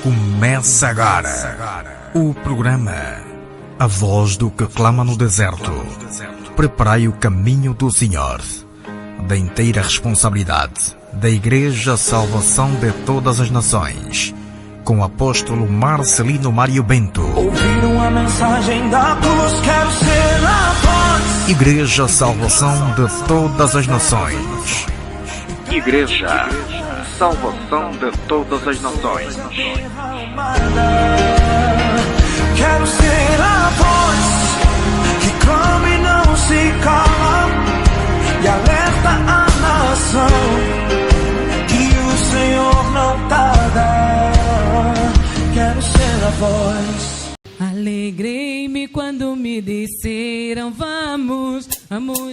Começa agora o programa A Voz do que clama no deserto. Preparai o caminho do Senhor. Da inteira responsabilidade da Igreja Salvação de Todas as Nações, com o apóstolo Marcelino Mário Bento. Ouviram a mensagem da cruz, quero ser a voz. Igreja Salvação de Todas as Nações. Igreja Salvação de Todas as Nações. Quero ser a voz que clama e não se cala e alerta a nação que o Senhor não tarda. Quero ser a voz. Alegrei-me quando me disseram vamos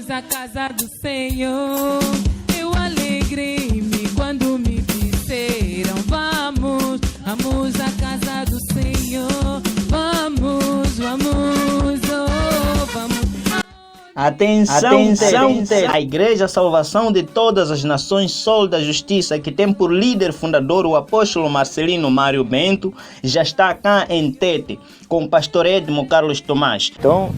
à casa do Senhor. Eu alegrei-me quando me disseram vamos à casa do Senhor. Vamos, vamos. Atenção, a Igreja Salvação de Todas as Nações Sol da Justiça, que tem por líder fundador o apóstolo Marcelino Mário Bento, já está cá em Tete, com o pastor Edmo Carlos Tomás. Então,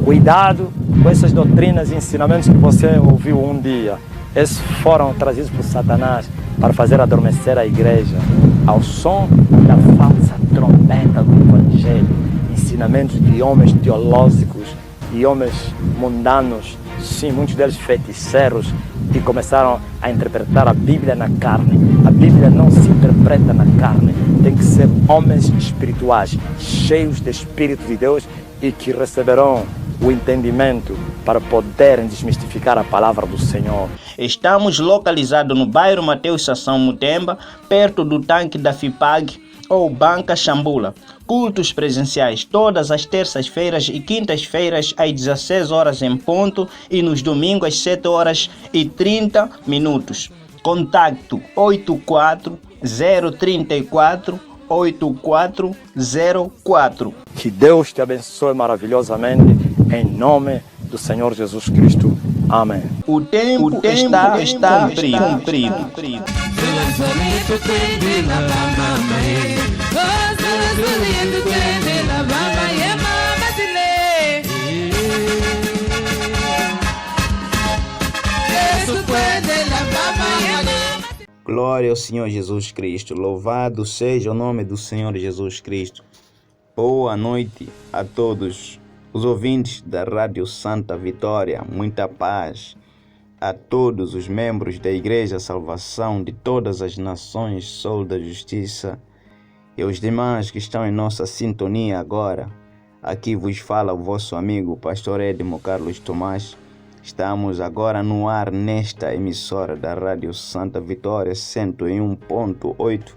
cuidado com essas doutrinas e ensinamentos que você ouviu um dia. Esses foram trazidos por Satanás para fazer adormecer a igreja ao som da falsa trombeta do Evangelho. Ensinamentos de homens teológicos e homens mundanos, sim, muitos deles feiticeiros, que começaram a interpretar a Bíblia na carne. A Bíblia não se interpreta na carne, tem que ser homens espirituais, cheios de Espírito de Deus e que receberão o entendimento para poderem desmistificar a palavra do Senhor. Estamos localizados no bairro Mateus Sassão Mutemba, perto do tanque da FIPAG ou Banca Xambula. Cultos presenciais todas as terças-feiras e quintas-feiras às 16 horas em ponto e nos domingos às 7 horas e 30 minutos. Contacto 84034-8404. Que Deus te abençoe maravilhosamente, em nome do Senhor Jesus Cristo. Amém. O tempo está cumprido. Glória ao Senhor Jesus Cristo. Louvado seja o nome do Senhor Jesus Cristo. Boa noite a todos os ouvintes da Rádio Santa Vitória. Muita paz a todos os membros da Igreja Salvação de Todas as Nações Sol da Justiça e os demais que estão em nossa sintonia agora. Aqui vos fala o vosso amigo pastor Edmo Carlos Tomás. Estamos agora no ar nesta emissora da Rádio Santa Vitória 101.8.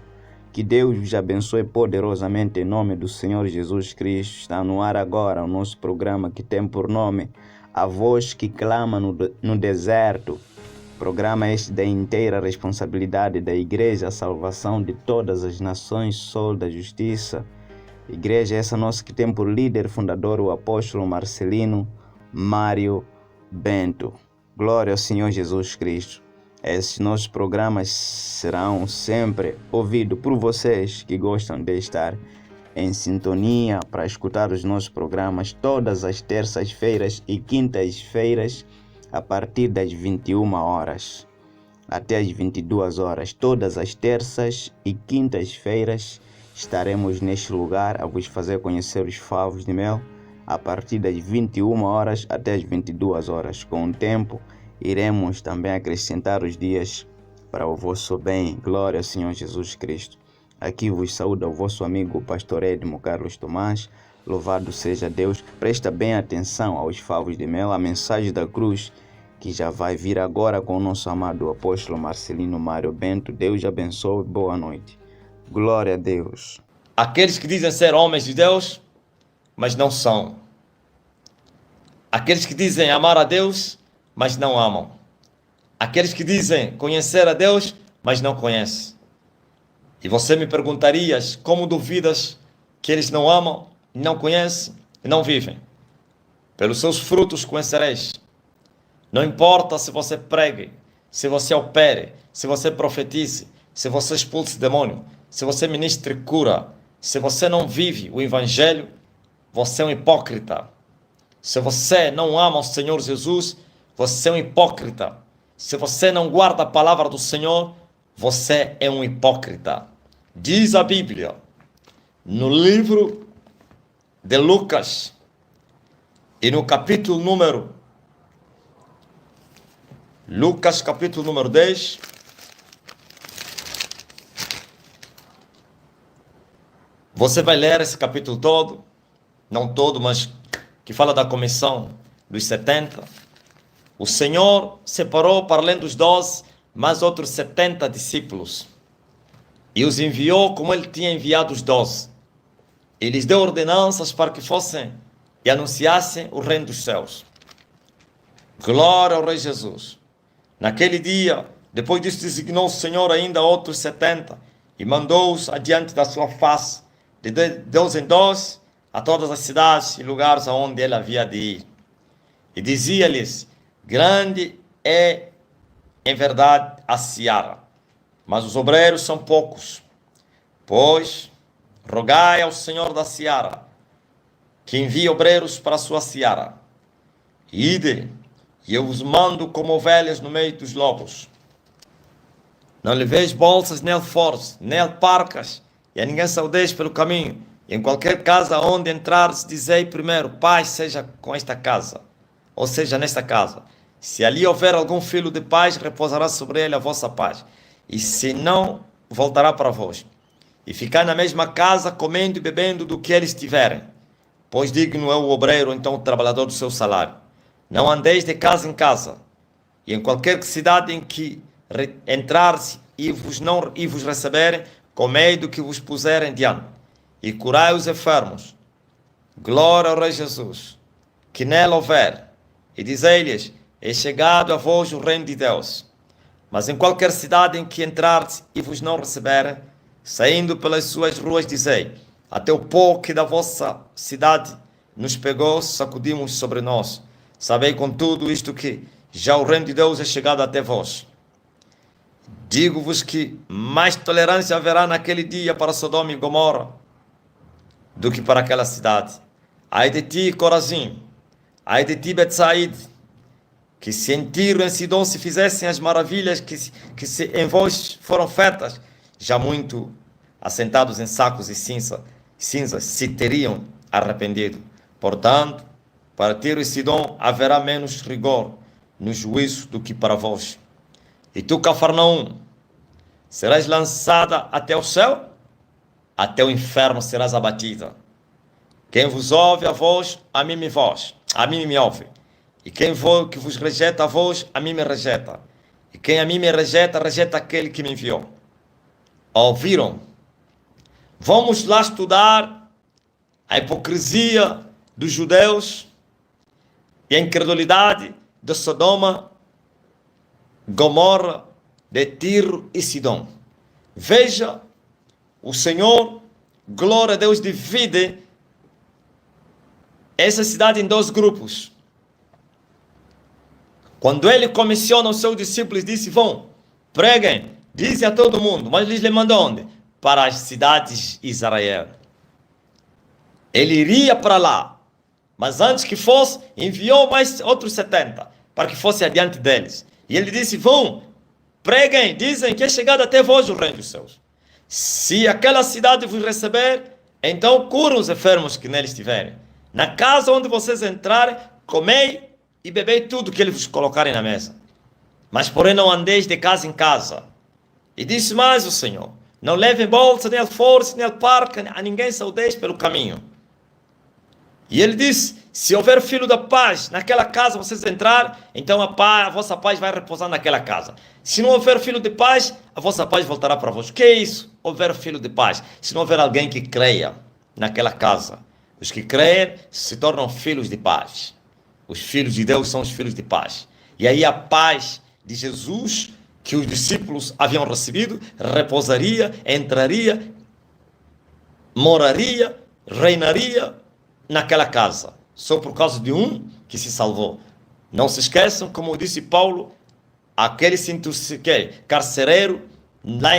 Que Deus vos abençoe poderosamente em nome do Senhor Jesus Cristo. Está no ar agora o nosso programa que tem por nome A Voz que Clama no Deserto. Programa este da inteira responsabilidade da Igreja Salvação de Todas as Nações Sol da Justiça. Igreja essa nossa que tem por líder fundador o apóstolo Marcelino Mário Bento. Glória ao Senhor Jesus Cristo. Esses nossos programas serão sempre ouvidos por vocês que gostam de estar em sintonia para escutar os nossos programas todas as terças-feiras e quintas-feiras a partir das 21 horas até as 22 horas. Todas as terças e quintas-feiras estaremos neste lugar a vos fazer conhecer os favos de mel a partir das 21 horas até as 22 horas. Com o tempo, iremos também acrescentar os dias para o vosso bem. Glória ao Senhor Jesus Cristo. Aqui vos saúda o vosso amigo o pastor Edmo Carlos Tomás. Louvado seja Deus. Presta bem atenção aos favos de mel, a mensagem da cruz que já vai vir agora com o nosso amado apóstolo Marcelino Mário Bento. Deus abençoe. Boa noite. Glória a Deus. Aqueles que dizem ser homens de Deus, mas não são. Aqueles que dizem amar a Deus, mas não amam. Aqueles que dizem conhecer a Deus, mas não conhecem. E você me perguntarias como duvidas que eles não amam, não conhecem e não vivem. Pelos seus frutos conhecereis. Não importa se você pregue, se você opere, se você profetize, se você expulse demônio, se você ministra cura, se você não vive o Evangelho, você é um hipócrita. Se você não ama o Senhor Jesus, você é um hipócrita. Se você não guarda a palavra do Senhor, você é um hipócrita. Diz a Bíblia, no livro de Lucas, e no capítulo número Lucas, capítulo número 10, você vai ler esse capítulo todo, não todo, mas que fala da comissão dos 70. O Senhor separou, para além dos 12, mais outros 70 discípulos e os enviou como Ele tinha enviado os 12. E lhes deu ordenanças para que fossem e anunciassem o reino dos céus. Glória ao Rei Jesus. Naquele dia, depois disso, designou o Senhor ainda outros 70 e mandou-os adiante da sua face, de 12 em 12, a todas as cidades e lugares aonde ele havia de ir. E dizia-lhes: grande é, em verdade, a seara, mas os obreiros são poucos. Pois, rogai ao Senhor da seara, que envie obreiros para a sua seara. Ide, e eu vos mando como ovelhas no meio dos lobos. Não leveis bolsas, nem alforjes, nem alparcas, e a ninguém saudeis pelo caminho. E em qualquer casa onde entrares, dizei primeiro: paz seja com esta casa, ou seja, nesta casa. Se ali houver algum filho de paz, repousará sobre ele a vossa paz. E se não, voltará para vós. E ficai na mesma casa, comendo e bebendo do que eles tiverem. Pois digno é o obreiro, então o trabalhador do seu salário. Não andeis de casa em casa. E em qualquer cidade em que entrares e vos receberem, comei do que vos puserem diante. E curai os enfermos. Glória ao Rei Jesus. Que nela houver. E dizei-lhes: é chegado a vós o reino de Deus. Mas em qualquer cidade em que entrardes e vos não receberem, saindo pelas suas ruas, dizei: até o pó que da vossa cidade nos pegou, sacudimos sobre nós. Sabei contudo isto, que já o reino de Deus é chegado até vós. Digo-vos que mais tolerância haverá naquele dia para Sodoma e Gomorra do que para aquela cidade. Ai de ti, Corazim! Ai de ti, Betsaíde! Que se em Tiro e em Sidom se fizessem as maravilhas que se em vós foram feitas, já muito assentados em sacos e cinzas se teriam arrependido. Portanto, para Tiro e Sidom haverá menos rigor no juízo do que para vós. E tu, Cafarnaum, serás lançada até o céu, até o inferno serás abatida. Quem vos ouve a vós, a mim me ouve. E quem que vos rejeita a vós, a mim me rejeita. E quem a mim me rejeita, rejeita aquele que me enviou. Ouviram? Vamos lá estudar a hipocrisia dos judeus e a incredulidade de Sodoma, Gomorra, de Tiro e Sidom. Veja, o Senhor, glória a Deus, divide essa cidade em 2 grupos. Quando ele comissiona os seus discípulos, disse: vão, preguem, dizem a todo mundo. Mas eles lhe mandam onde? Para as cidades de Israel. Ele iria para lá, mas antes que fosse, enviou mais outros 70, para que fosse adiante deles. E ele disse: vão, preguem, dizem que é chegado até vós o reino dos céus. Se aquela cidade vos receber, então curam os enfermos que neles estiverem. Na casa onde vocês entrarem, comei e bebei tudo que eles vos colocarem na mesa. Mas porém não andeis de casa em casa. E disse mais o Senhor: não levem bolsa, nem alforje, nem alparca, a ninguém saudeis pelo caminho. E ele disse: se houver filho da paz naquela casa vocês entrarem, então a vossa paz vai repousar naquela casa. Se não houver filho de paz, a vossa paz voltará para vós. O que é isso? Houver filho de paz. Se não houver alguém que creia naquela casa, os que creem se tornam filhos de paz. Os filhos de Deus são os filhos de paz. E aí a paz de Jesus, que os discípulos haviam recebido, repousaria, entraria, moraria, reinaria naquela casa. Só por causa de um que se salvou. Não se esqueçam, como disse Paulo, aquele carcereiro lá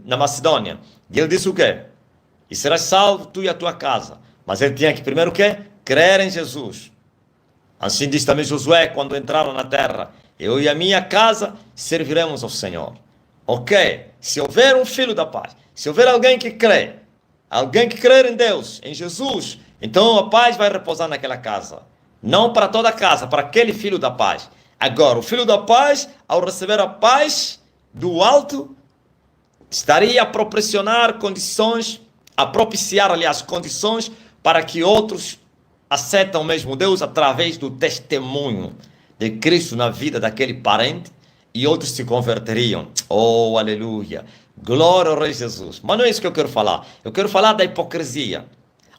na Macedônia. E ele disse o quê? E serás salvo tu e a tua casa. Mas ele tinha que primeiro o quê? Crer em Jesus. Assim diz também Josué quando entraram na terra: eu e a minha casa serviremos ao Senhor. Ok, se houver um filho da paz, se houver alguém que crê em Deus, em Jesus, então a paz vai repousar naquela casa. Não para toda a casa, para aquele filho da paz. Agora, o filho da paz, ao receber a paz do alto, estaria a proporcionar condições, a propiciar, aliás, condições para que outros aceitem o mesmo Deus através do testemunho de Cristo na vida daquele parente, e outros se converteriam. Oh, aleluia! Glória ao Rei Jesus. Mas não é isso que eu quero falar. Eu quero falar da hipocrisia.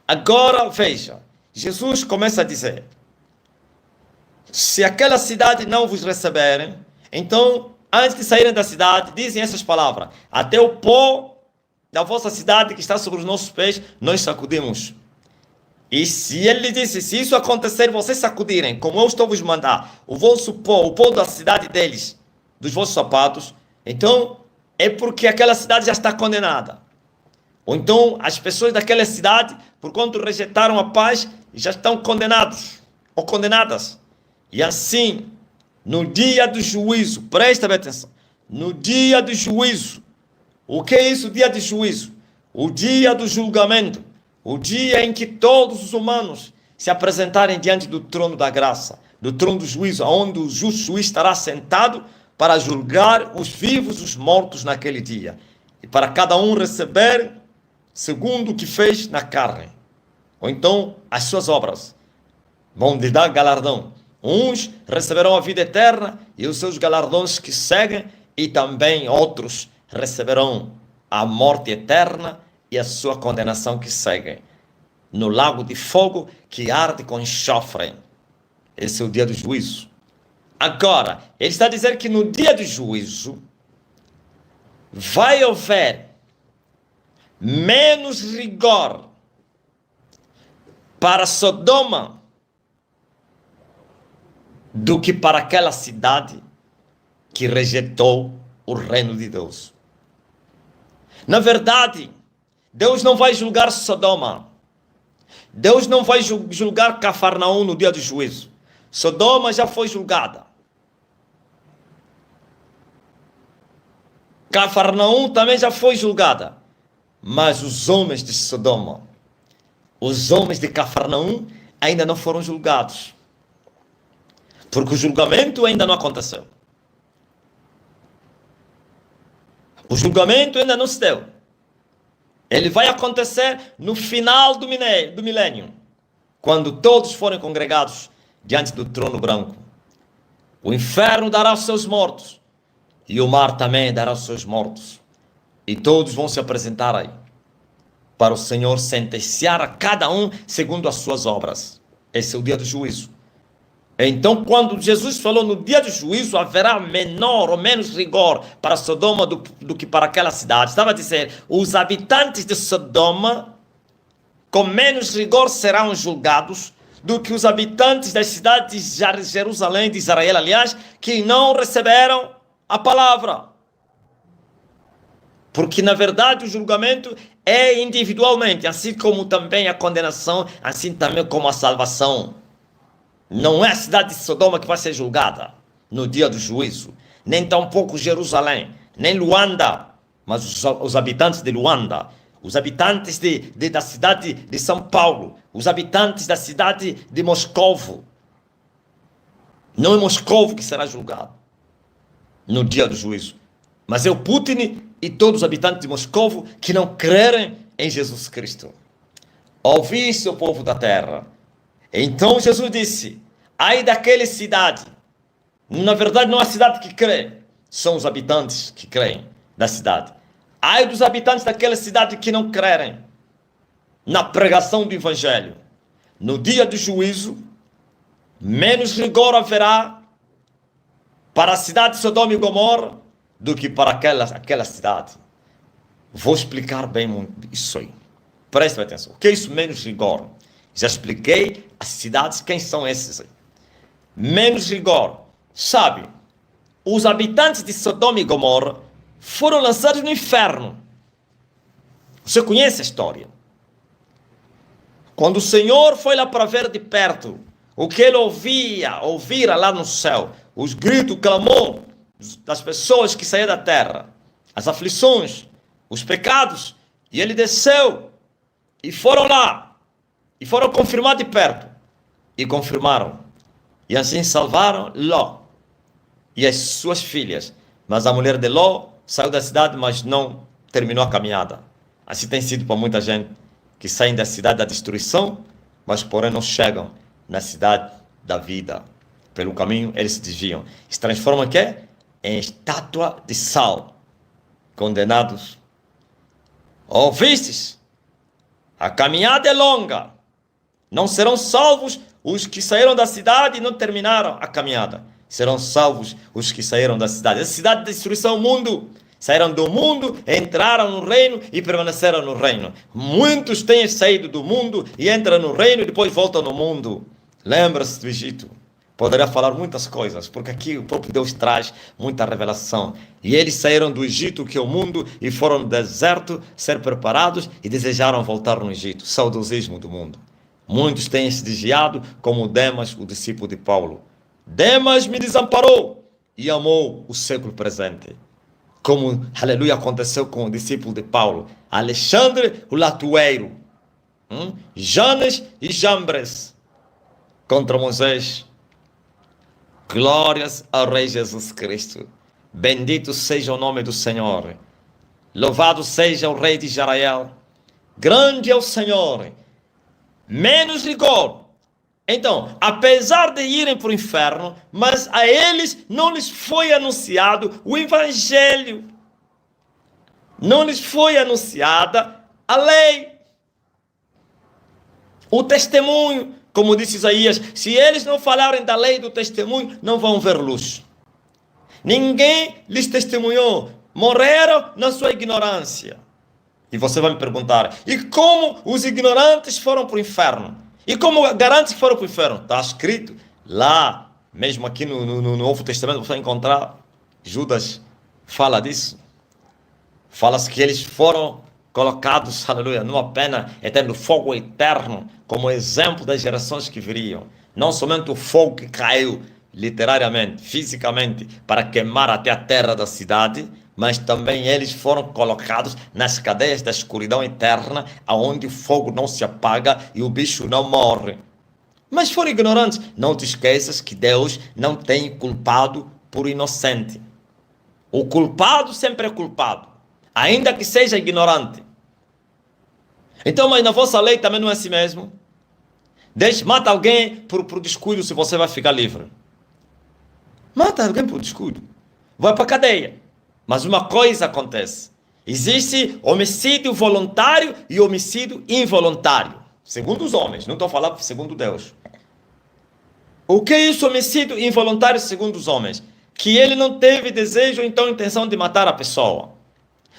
Agora, veja, Jesus começa a dizer: se aquela cidade não vos receberem, então, antes de saírem da cidade, dizem essas palavras: até o pó da vossa cidade que está sobre os nossos pés, nós sacudimos. E se ele disse, se isso acontecer, vocês sacudirem, como eu estou vos mandar, o vosso pó, o pó da cidade deles, dos vossos sapatos, então é porque aquela cidade já está condenada. Ou então as pessoas daquela cidade, por quanto rejeitaram a paz, já estão condenados ou condenadas. E assim, no dia do juízo, presta bem atenção, no dia do juízo, o que é isso, o dia do juízo? O dia do julgamento, o dia em que todos os humanos se apresentarem diante do trono da graça, do trono do juízo, onde o justo juiz estará sentado para julgar os vivos e os mortos naquele dia. E para cada um receber segundo o que fez na carne. Ou então as suas obras vão lhe dar galardão. Uns receberão a vida eterna e os seus galardões que seguem, e também outros receberão a morte eterna e a sua condenação que segue no lago de fogo que arde com enxofre. Esse é o dia do juízo. Agora, ele está a dizer que no dia do juízo vai haver menos rigor para Sodoma do que para aquela cidade que rejeitou o reino de Deus. Na verdade, Deus não vai julgar Sodoma. Deus não vai julgar Cafarnaum no dia do juízo. Sodoma já foi julgada. Cafarnaum também já foi julgada. Mas os homens de Sodoma, os homens de Cafarnaum ainda não foram julgados. Porque o julgamento ainda não aconteceu. O julgamento ainda não se deu. Ele vai acontecer no final do milênio, quando todos forem congregados diante do trono branco. O inferno dará os seus mortos, e o mar também dará os seus mortos. E todos vão se apresentar aí, para o Senhor sentenciar a cada um segundo as suas obras. Esse é o dia do juízo. Então, quando Jesus falou no dia do juízo, haverá menor ou menos rigor para Sodoma do que para aquela cidade. Estava a dizer, os habitantes de Sodoma, com menos rigor, serão julgados do que os habitantes das cidades de Jerusalém, de Israel, aliás, que não receberam a palavra. Porque, na verdade, o julgamento é individualmente, assim como também a condenação, assim também como a salvação. Não é a cidade de Sodoma que vai ser julgada no dia do juízo, nem tampouco Jerusalém, nem Luanda, mas os habitantes de Luanda, os habitantes da cidade de São Paulo, os habitantes da cidade de Moscovo. Não é Moscovo que será julgado no dia do juízo, mas é o Putin e todos os habitantes de Moscovo que não crerem em Jesus Cristo. Ouvi, seu povo da terra. Então Jesus disse, ai daquela cidade. Na verdade não é a cidade que crê, são os habitantes que creem da cidade. Ai dos habitantes daquela cidade que não crerem na pregação do Evangelho. No dia do juízo, menos rigor haverá para a cidade de Sodoma e Gomorra do que para aquela cidade. Vou explicar bem isso aí. Preste atenção. O que é isso, menos rigor? Já expliquei as cidades, quem são esses aí. Menos rigor. Sabe, os habitantes de Sodoma e Gomorra foram lançados no inferno. Você conhece a história? Quando o Senhor foi lá para ver de perto o que ele ouvira lá no céu, os gritos, o clamor das pessoas que saíam da terra, as aflições, os pecados, e ele desceu, e foram lá, e foram confirmar de perto, e confirmaram, e assim salvaram Ló e as suas filhas. Mas a mulher de Ló saiu da cidade, mas não terminou a caminhada. Assim tem sido para muita gente que saem da cidade da destruição, mas porém não chegam na cidade da vida. Pelo caminho eles se desviam. Se transformam em estátua de sal, condenados. Ouvistes? A caminhada é longa. Não serão salvos os que saíram da cidade e não terminaram a caminhada. Serão salvos os que saíram da cidade. A cidade de destruição, o mundo. Saíram do mundo, entraram no reino e permaneceram no reino. Muitos têm saído do mundo e entram no reino e depois voltam no mundo. Lembra-se do Egito. Poderia falar muitas coisas, porque aqui o próprio Deus traz muita revelação. E eles saíram do Egito, que é o mundo, e foram no deserto ser preparados e desejaram voltar no Egito. Saudosismo do mundo. Muitos têm se desviado, como Demas, o discípulo de Paulo. Demas me desamparou e amou o século presente. Como, aleluia, aconteceu com o discípulo de Paulo. Alexandre, o latueiro. Janes e Jambres contra Moisés. Glórias ao Rei Jesus Cristo. Bendito seja o nome do Senhor. Louvado seja o Rei de Israel. Grande é o Senhor. Menos rigor. Então, apesar de irem para o inferno, mas a eles não lhes foi anunciado o Evangelho. Não lhes foi anunciada a lei. O testemunho. Como disse Isaías, se eles não falarem da lei do testemunho, não vão ver luz. Ninguém lhes testemunhou. Morreram na sua ignorância. E você vai me perguntar, e como os ignorantes foram para o inferno? E como garantes que foram para o inferno? Está escrito lá, mesmo aqui no Novo Testamento, você vai encontrar, Judas fala disso. Fala-se que eles foram colocados, aleluia, numa pena eterna, no fogo eterno, como exemplo das gerações que viriam. Não somente o fogo que caiu, literariamente, fisicamente, para queimar até a terra da cidade, mas também eles foram colocados nas cadeias da escuridão eterna, aonde o fogo não se apaga e o bicho não morre. Mas foram ignorantes. Não te esqueças que Deus não tem culpado por inocente. O culpado sempre é culpado, ainda que seja ignorante. Então, mas na vossa lei também não é assim mesmo? Mata alguém por descuido, se você vai ficar livre. Mata alguém por descuido, vai para a cadeia. Mas uma coisa acontece. Existe homicídio voluntário e homicídio involuntário. Segundo os homens, não estou falando segundo Deus. O que é isso, homicídio involuntário segundo os homens? Que ele não teve desejo ou então intenção de matar a pessoa.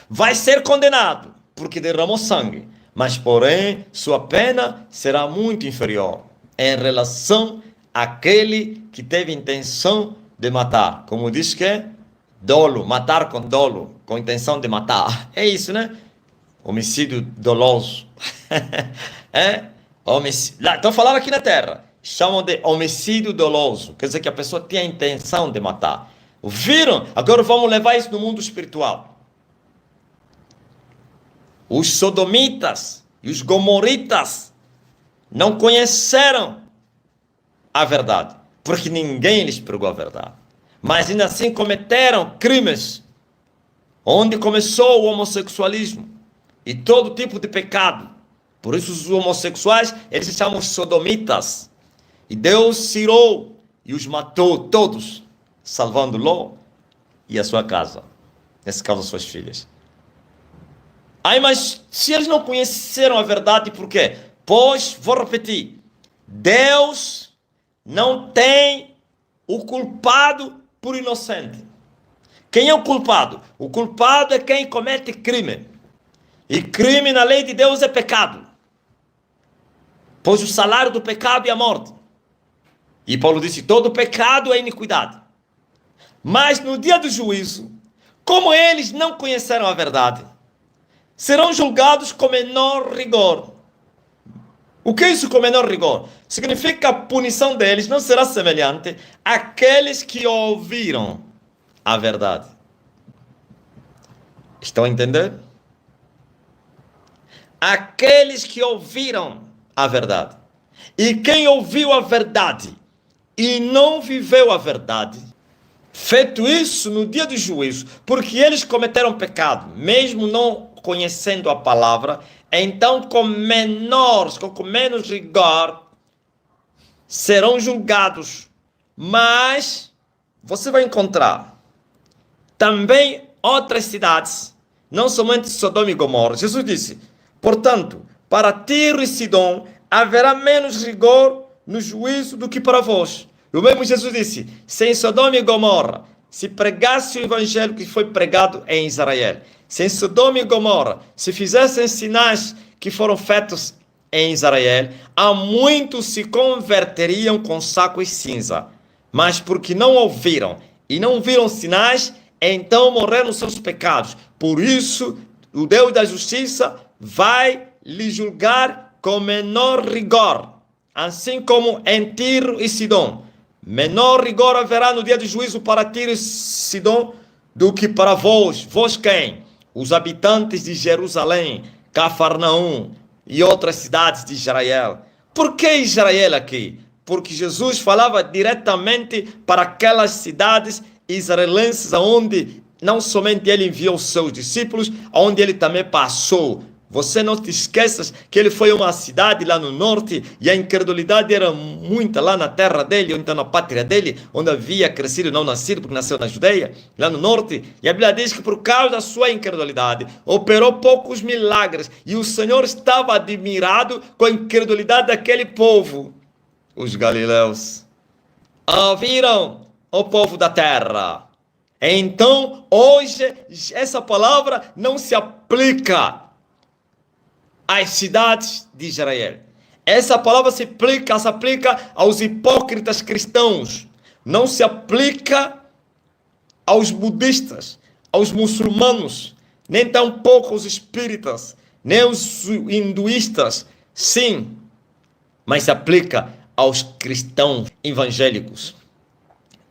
Vai ser condenado, porque derramou sangue. Mas, porém, sua pena será muito inferior em relação àquele que teve intenção de matar. Como diz que é dolo, matar com dolo, com intenção de matar. É isso, né? Homicídio doloso. Estou falando aqui na terra. Chamam de homicídio doloso. Quer dizer que a pessoa tinha a intenção de matar. Viram? Agora vamos levar isso no mundo espiritual. Os sodomitas e os gomoritas não conheceram a verdade, porque ninguém lhes pregou a verdade. Mas ainda assim cometeram crimes, onde começou o homossexualismo e todo tipo de pecado. Por isso os homossexuais, eles se chamam sodomitas. E Deus se irou e os matou todos, salvando Ló e a sua casa, nesse caso as suas filhas. Mas se eles não conheceram a verdade, por quê? Pois, vou repetir, Deus não tem o culpado por inocente. Quem é o culpado? O culpado é quem comete crime. E crime na lei de Deus é pecado. Pois o salário do pecado é a morte. E Paulo disse, todo pecado é iniquidade. Mas no dia do juízo, como eles não conheceram a verdade, serão julgados com menor rigor. O que é isso com menor rigor? Significa que a punição deles não será semelhante àqueles que ouviram a verdade. Estão a entender? Aqueles que ouviram a verdade. E quem ouviu a verdade e não viveu a verdade, feito isso no dia do juízo, porque eles cometeram pecado, mesmo não conhecendo a palavra, então com menos rigor, serão julgados. Mas você vai encontrar também outras cidades, não somente Sodoma e Gomorra. Jesus disse, portanto, para Tiro e Sidom haverá menos rigor no juízo do que para vós. O mesmo Jesus disse, se em Sodoma e Gomorra se pregasse o evangelho que foi pregado em Israel, se em Sodoma e Gomorra se fizessem sinais que foram feitos em Israel, há muitos se converteriam com saco e cinza. Mas porque não ouviram e não viram sinais, então morreram nos seus pecados. Por isso, o Deus da justiça vai lhe julgar com menor rigor, assim como em Tiro e Sidom. Menor rigor haverá no dia do juízo para Tiro e Sidom do que para vós. Vós quem? Os habitantes de Jerusalém, Cafarnaum e outras cidades de Israel. Por que Israel aqui? Porque Jesus falava diretamente para aquelas cidades israelenses onde não somente ele enviou os seus discípulos, onde ele também passou. Você não te esqueças que ele foi a uma cidade lá no norte e a incredulidade era muita lá na terra dele, ou então na pátria dele, onde havia crescido e não nascido, porque nasceu na Judeia, lá no norte. E a Bíblia diz que por causa da sua incredulidade, operou poucos milagres e o Senhor estava admirado com a incredulidade daquele povo. Os galileus ouviram o povo da terra. Então, hoje, essa palavra não se aplica às cidades de Israel. Essa palavra se aplica aos hipócritas cristãos. Não se aplica aos budistas, aos muçulmanos, nem tampouco aos espíritas, nem aos hinduístas. Sim, mas se aplica aos cristãos evangélicos.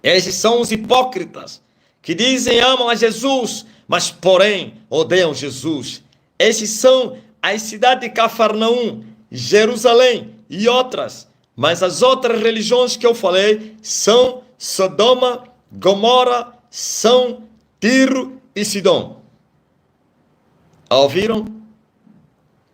Esses são os hipócritas que dizem amam a Jesus, mas porém odeiam Jesus. Esses são as cidades de Cafarnaum, Jerusalém e outras. Mas as outras religiões que eu falei são Sodoma, Gomorra, são Tiro e Sidom. Ouviram?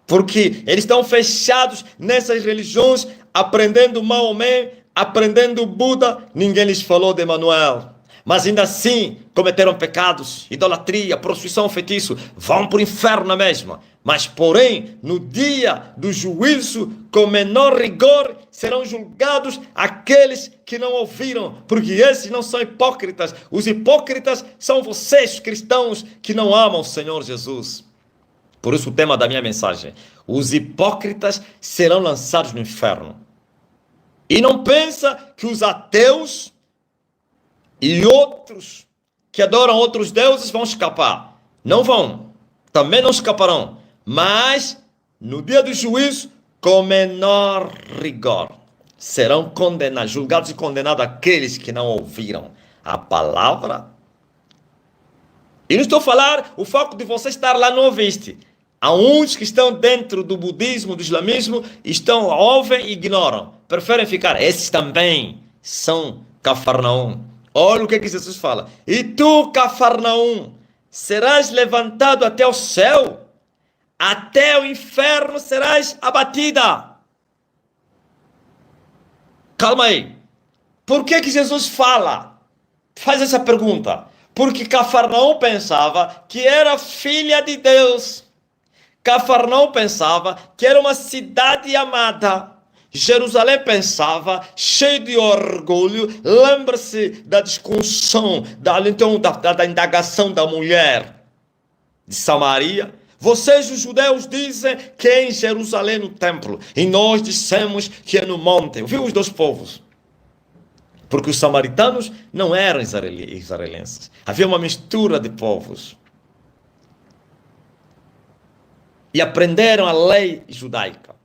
Porque eles estão fechados nessas religiões, aprendendo Maomé, aprendendo Buda. Ninguém lhes falou de Emanuel. Mas ainda assim cometeram pecados, idolatria, prostituição, feitiço, vão para o inferno na mesma. Mas porém, no dia do juízo, com menor rigor, serão julgados aqueles que não ouviram, porque esses não são hipócritas. Os hipócritas são vocês, cristãos, que não amam o Senhor Jesus. Por isso o tema da minha mensagem: os hipócritas serão lançados no inferno. E não pensa que os ateus e outros que adoram outros deuses vão escapar. Não vão. Também não escaparão. Mas, no dia do juízo, com menor rigor, serão condenados, julgados e condenados aqueles que não ouviram a palavra. E não estou a falar o fato de você estar lá não ouviste. Há uns que estão dentro do budismo, do islamismo, ouvem e ignoram. Preferem ficar. Esses também são Cafarnaum. Olha o que Jesus fala. E tu, Cafarnaum, serás levantado até o céu, até o inferno serás abatida. Calma aí. Por que Jesus faz essa pergunta? Porque Cafarnaum pensava que era filha de Deus. Cafarnaum pensava que era uma cidade amada. Jerusalém pensava, cheio de orgulho. Lembra-se da discussão, da indagação da mulher de Samaria. Vocês, os judeus, dizem que é em Jerusalém no templo, e nós dissemos que é no monte. Viu os dois povos? Porque os samaritanos não eram israelenses. Havia uma mistura de povos. E aprenderam a lei judaica.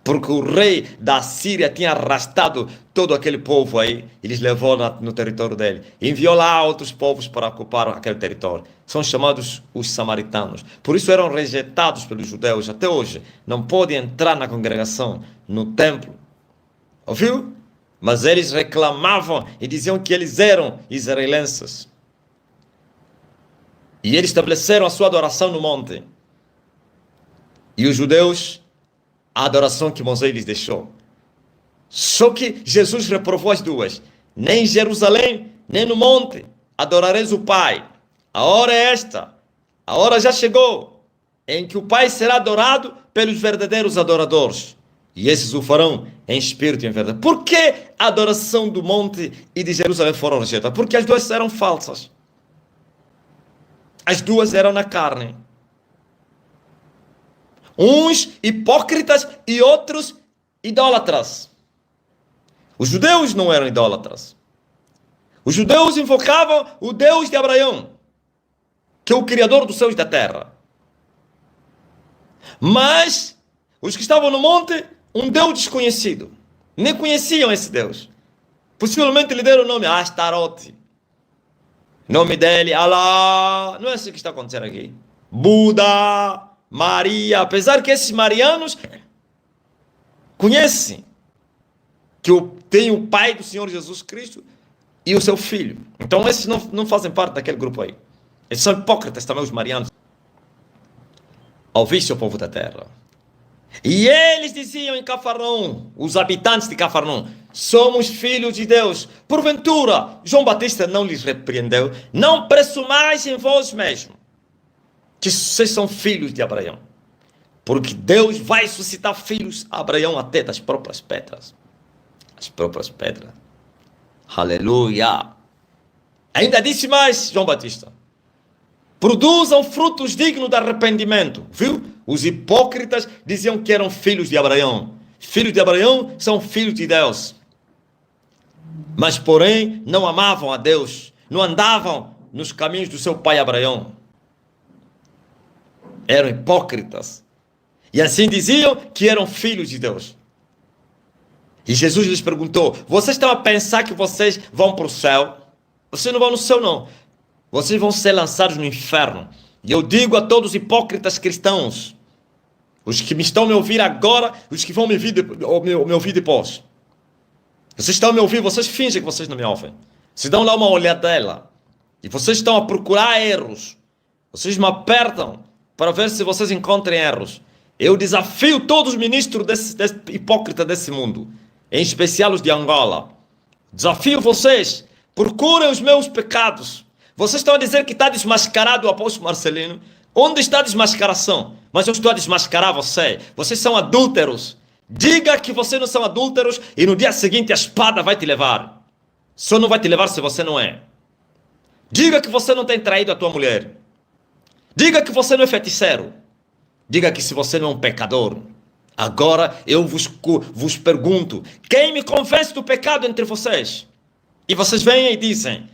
Porque o rei da Síria tinha arrastado todo aquele povo aí, e lhes levou no território dele. E enviou lá outros povos para ocupar aquele território. São chamados os samaritanos. Por isso eram rejeitados pelos judeus até hoje. Não podem entrar na congregação, no templo. Ouviu? Mas eles reclamavam e diziam que eles eram israelenses. E eles estabeleceram a sua adoração no monte. E os judeus, a adoração que Moisés lhes deixou. Só que Jesus reprovou as duas. Nem em Jerusalém, nem no monte adorareis o Pai. A hora é esta. A hora já chegou em que o Pai será adorado pelos verdadeiros adoradores. E esses o farão em espírito e em verdade. Por que a adoração do monte e de Jerusalém foram rejeitadas? Porque as duas eram falsas. As duas eram na carne. Uns hipócritas e outros idólatras. Os judeus não eram idólatras. Os judeus invocavam o Deus de Abraão, que é o Criador dos céus e da terra. Mas os que estavam no monte, um Deus desconhecido. Nem conheciam esse Deus. Possivelmente lhe deram o nome Astarote. Nome dele, Alá. Não é assim que está acontecendo aqui. Buda, Maria. Apesar que esses marianos conhecem que tem o Pai do Senhor Jesus Cristo e o seu Filho. Então esses não fazem parte daquele grupo aí. Eles são hipócritas também, os marianos. Ouviste o povo da terra. E eles diziam em Cafarnaum, os habitantes de Cafarnaum, somos filhos de Deus. Porventura, João Batista não lhes repreendeu, não presumais em vós mesmos que vocês são filhos de Abraão. Porque Deus vai suscitar filhos a Abraão até das próprias pedras. As próprias pedras. Aleluia. Ainda disse mais João Batista. Produzam frutos dignos de arrependimento. Viu? Os hipócritas diziam que eram filhos de Abraão. Filhos de Abraão são filhos de Deus. Mas, porém, não amavam a Deus. Não andavam nos caminhos do seu pai Abraão. Eram hipócritas. E assim diziam que eram filhos de Deus. E Jesus lhes perguntou, vocês estão a pensar que vocês vão para o céu? Vocês não vão no céu, não. Vocês vão ser lançados no inferno. E eu digo a todos os hipócritas cristãos, os que me estão me ouvir agora, os que vão me ouvir depois. Vocês estão a me ouvir, vocês fingem que vocês não me ouvem. Vocês dão lá uma olhadela. E vocês estão a procurar erros. Vocês me apertam para ver se vocês encontram erros. Eu desafio todos os ministros desse hipócrita desse mundo, em especial os de Angola. Desafio vocês, procurem os meus pecados. Vocês estão a dizer que está desmascarado o apóstolo Marcelino. Onde está a desmascaração? Mas eu estou a desmascarar você. Vocês são adúlteros. Diga que vocês não são adúlteros e no dia seguinte a espada vai te levar. Só não vai te levar se você não é. Diga que você não tem traído a tua mulher. Diga que você não é feiticeiro. Diga que se você não é um pecador. Agora eu vos pergunto, quem me convence do pecado entre vocês? E vocês vêm e dizem,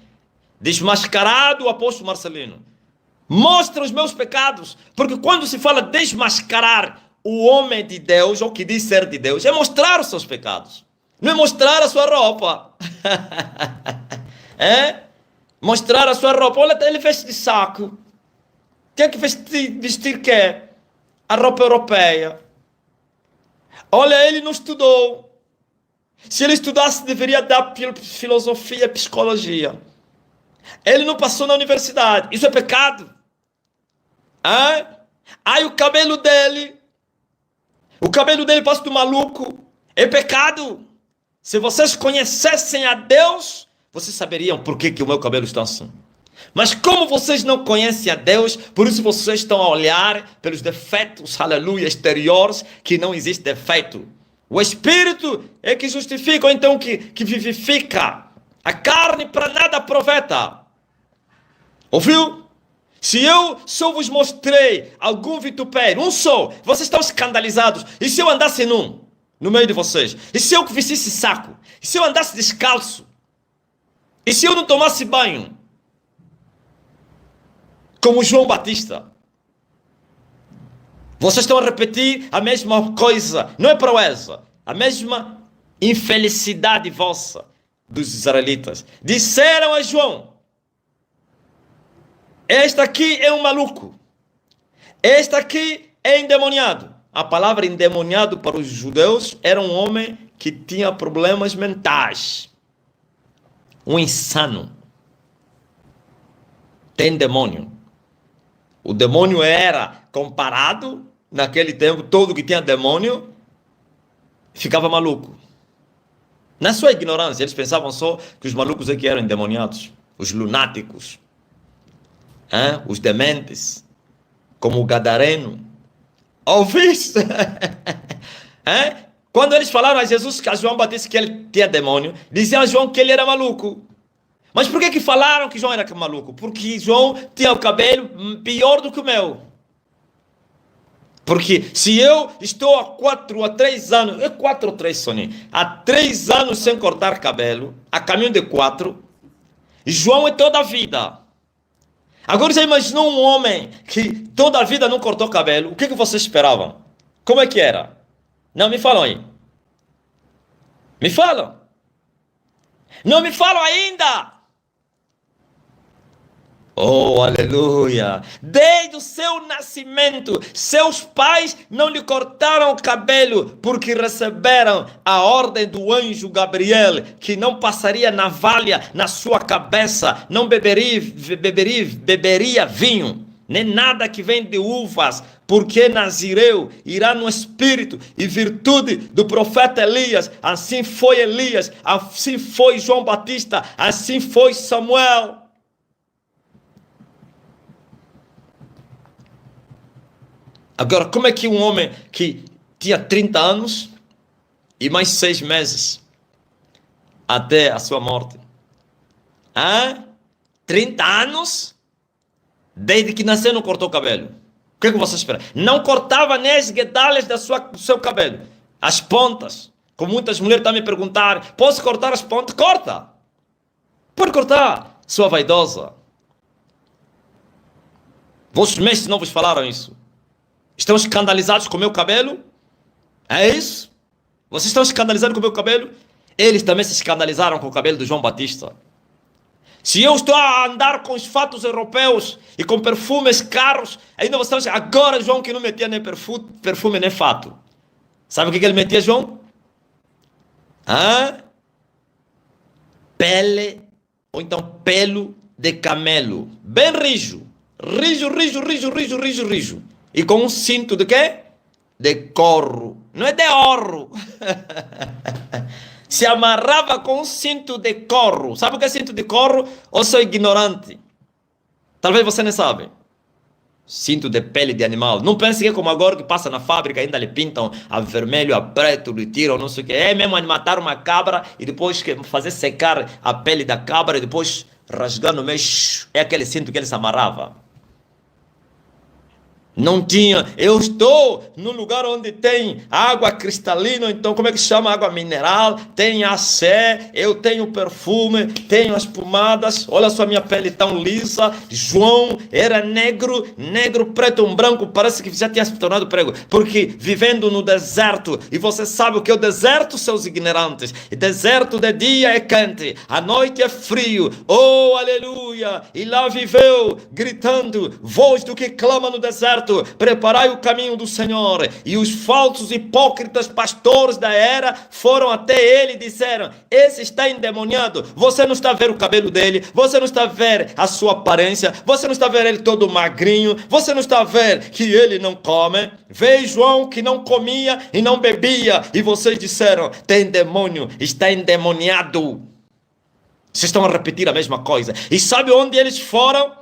desmascarado o apóstolo Marcelino, mostra os meus pecados, porque quando se fala desmascarar o homem de Deus, ou que diz ser de Deus, é mostrar os seus pecados, não é mostrar a sua roupa. É? Mostrar a sua roupa. Olha, ele veste de saco. Tem que vestir quê? A roupa europeia. Olha, ele não estudou. Se ele estudasse, deveria dar filosofia e psicologia. Ele não passou na universidade. Isso é pecado. Aí o cabelo dele passa do maluco. É pecado. Se vocês conhecessem a Deus, vocês saberiam por que o meu cabelo está assim. Mas como vocês não conhecem a Deus, por isso vocês estão a olhar pelos defeitos, aleluia, exteriores, que não existe defeito. O Espírito é que justifica, ou então que vivifica. A carne para nada aproveita. Ouviu? Se eu só vos mostrei algum vitupério, um só, vocês estão escandalizados. E se eu andasse num? no meio de vocês? E se eu vestisse saco? E se eu andasse descalço? E se eu não tomasse banho? Como João Batista. Vocês estão a repetir a mesma coisa. Não é proeza. A mesma infelicidade vossa dos israelitas. Disseram a João: este aqui é um maluco. Este aqui é endemoniado. A palavra endemoniado para os judeus era um homem que tinha problemas mentais. Um insano. Tem demônio. O demônio era comparado, naquele tempo, todo que tinha demônio ficava maluco. Na sua ignorância, eles pensavam só que os malucos é que eram endemoniados. Os lunáticos. Os dementes. Como o gadareno. Ouviste? Quando eles falaram a Jesus, a João Batista, que ele tinha demônio, diziam a João que ele era maluco. Mas por que falaram que João era maluco? Porque João tinha o cabelo pior do que o meu. Porque se eu estou há 3 anos, 4 ou 3, Soninho, há 3 anos sem cortar cabelo, a caminho de 4, João é toda a vida. Agora já imaginou um homem que toda a vida não cortou cabelo? O que vocês esperavam? Como é que era? Não, me falam aí. Me falam. Não me falam ainda. Oh, aleluia! Desde o seu nascimento, seus pais não lhe cortaram o cabelo, porque receberam a ordem do anjo Gabriel, que não passaria navalha na sua cabeça, não beberia vinho, nem nada que vem de uvas, porque Nazireu irá no espírito e virtude do profeta Elias. Assim foi Elias, assim foi João Batista, assim foi Samuel. Agora, como é que um homem que tinha 30 anos e mais 6 meses até a sua morte? 30 anos? Desde que nasceu não cortou o cabelo. O que você espera? Não cortava nem as guedalhas do seu cabelo. As pontas. Como muitas mulheres estão me perguntar, posso cortar as pontas? Corta! Pode cortar, sua vaidosa. Vossos mestres não vos falaram isso? Estão escandalizados com o meu cabelo? É isso? Vocês estão escandalizados com o meu cabelo? Eles também se escandalizaram com o cabelo do João Batista. Se eu estou a andar com os fatos europeus e com perfumes caros, ainda vocês estão agora João que não metia nem perfume nem fato. Sabe o que ele metia, João? Pele, ou então pelo de camelo. Bem rijo. Rijo. E com um cinto de quê? De corro. Não é de ouro. Se amarrava com um cinto de corro. Sabe o que é cinto de corro? Ou sou ignorante? Talvez você não sabe. Cinto de pele de animal. Não pense que é como agora que passa na fábrica, ainda lhe pintam a vermelho, a preto, lhe tiram, não sei o que. É mesmo matar uma cabra e depois fazer secar a pele da cabra e depois rasgar no meio. É aquele cinto que ele se amarrava. Não tinha, eu estou num lugar onde tem água cristalina, então como é que chama? Água mineral, tem acé, eu tenho perfume, tenho as pomadas, olha só minha pele tão lisa. João era negro, preto, branco, parece que já tinha se tornado prego, porque vivendo no deserto, e você sabe o que é o deserto, seus ignorantes, e deserto de dia é quente, à noite é frio, oh aleluia, e lá viveu, gritando, voz do que clama no deserto, preparai o caminho do Senhor. E os falsos hipócritas pastores da era foram até ele e disseram: esse está endemoniado, você não está a ver o cabelo dele, você não está a ver a sua aparência, você não está a ver ele todo magrinho, você não está a ver que ele não come. Veio João que não comia e não bebia, e vocês disseram: tem demônio, está endemoniado. Vocês estão a repetir a mesma coisa. E sabe onde eles foram?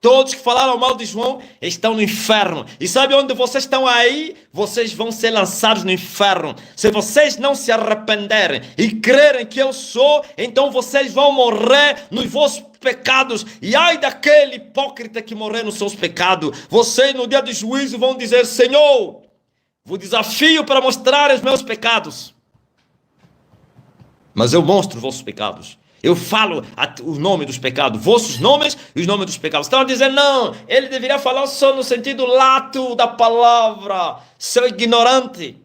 Todos que falaram mal de João estão no inferno. E sabe onde vocês estão aí? Vocês vão ser lançados no inferno. Se vocês não se arrependerem e crerem que eu sou, então vocês vão morrer nos vossos pecados. E ai daquele hipócrita que morrer nos seus pecados. Vocês no dia do juízo vão dizer: Senhor, vos desafio para mostrar os meus pecados. Mas eu mostro os vossos pecados. Eu falo o nome dos pecados, vossos nomes e os nomes dos pecados. Estão a dizer, não, ele deveria falar só no sentido lato da palavra, seu ignorante.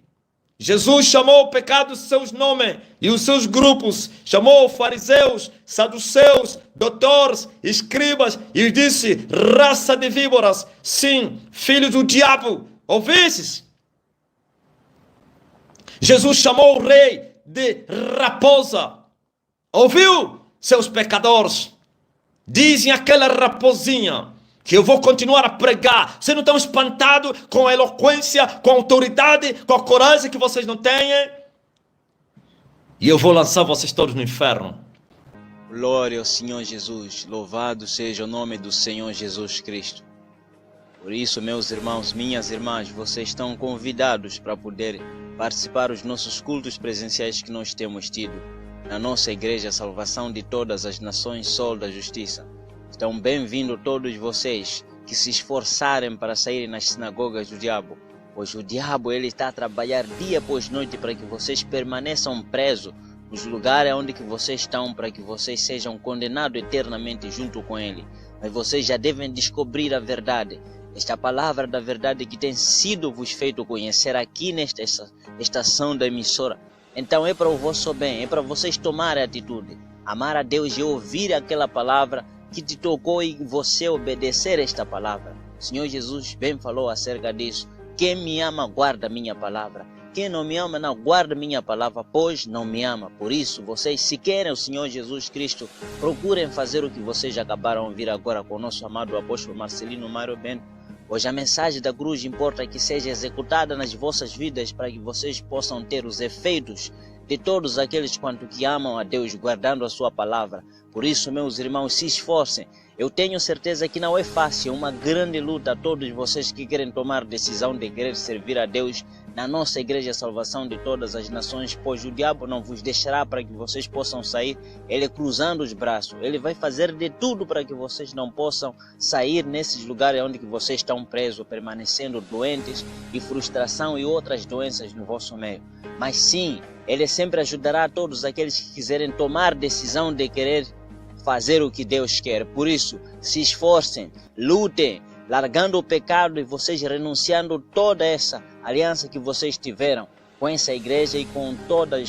Jesus chamou o pecado seus nomes e os seus grupos, chamou fariseus, saduceus, doutores, escribas e disse, raça de víboras, sim, filhos do diabo, ouvistes? Jesus chamou o rei de raposa, ouviu? Seus pecadores, dizem aquela raposinha, que eu vou continuar a pregar. Vocês não estão espantados com a eloquência, com a autoridade, com a coragem que vocês não têm? E eu vou lançar vocês todos no inferno. Glória ao Senhor Jesus, louvado seja o nome do Senhor Jesus Cristo. Por isso, meus irmãos, minhas irmãs, vocês estão convidados para poder participar dos nossos cultos presenciais que nós temos tido na nossa igreja Salvação de Todas as Nações, Sol da Justiça. Estão bem-vindos todos vocês que se esforçarem para saírem nas sinagogas do diabo, pois o diabo ele está a trabalhar dia após noite para que vocês permaneçam presos nos lugares onde que vocês estão, para que vocês sejam condenados eternamente junto com ele. Mas vocês já devem descobrir a verdade, esta palavra da verdade que tem sido vos feito conhecer aqui nesta estação da emissora. Então é para o vosso bem, é para vocês tomarem atitude, amar a Deus e ouvir aquela palavra que te tocou e você obedecer esta palavra. O Senhor Jesus bem falou acerca disso. Quem me ama guarda minha palavra. Quem não me ama não guarda minha palavra, pois não me ama. Por isso, vocês, se querem o Senhor Jesus Cristo, procurem fazer o que vocês acabaram de ouvir agora com o nosso amado apóstolo Marcelino Mário Bento. Pois a mensagem da cruz importa que seja executada nas vossas vidas para que vocês possam ter os efeitos de todos aqueles quanto que amam a Deus, guardando a sua palavra. Por isso, meus irmãos, se esforcem. Eu tenho certeza que não é fácil, é uma grande luta a todos vocês que querem tomar decisão de querer servir a Deus na nossa Igreja Salvação de Todas as Nações, pois o diabo não vos deixará para que vocês possam sair, ele cruzando os braços. Ele vai fazer de tudo para que vocês não possam sair nesses lugares onde que vocês estão presos, permanecendo doentes e frustração e outras doenças no vosso meio. Mas sim, ele sempre ajudará a todos aqueles que quiserem tomar decisão de querer fazer o que Deus quer. Por isso, se esforcem, lutem, largando o pecado e vocês renunciando toda essa aliança que vocês tiveram com essa igreja e com toda a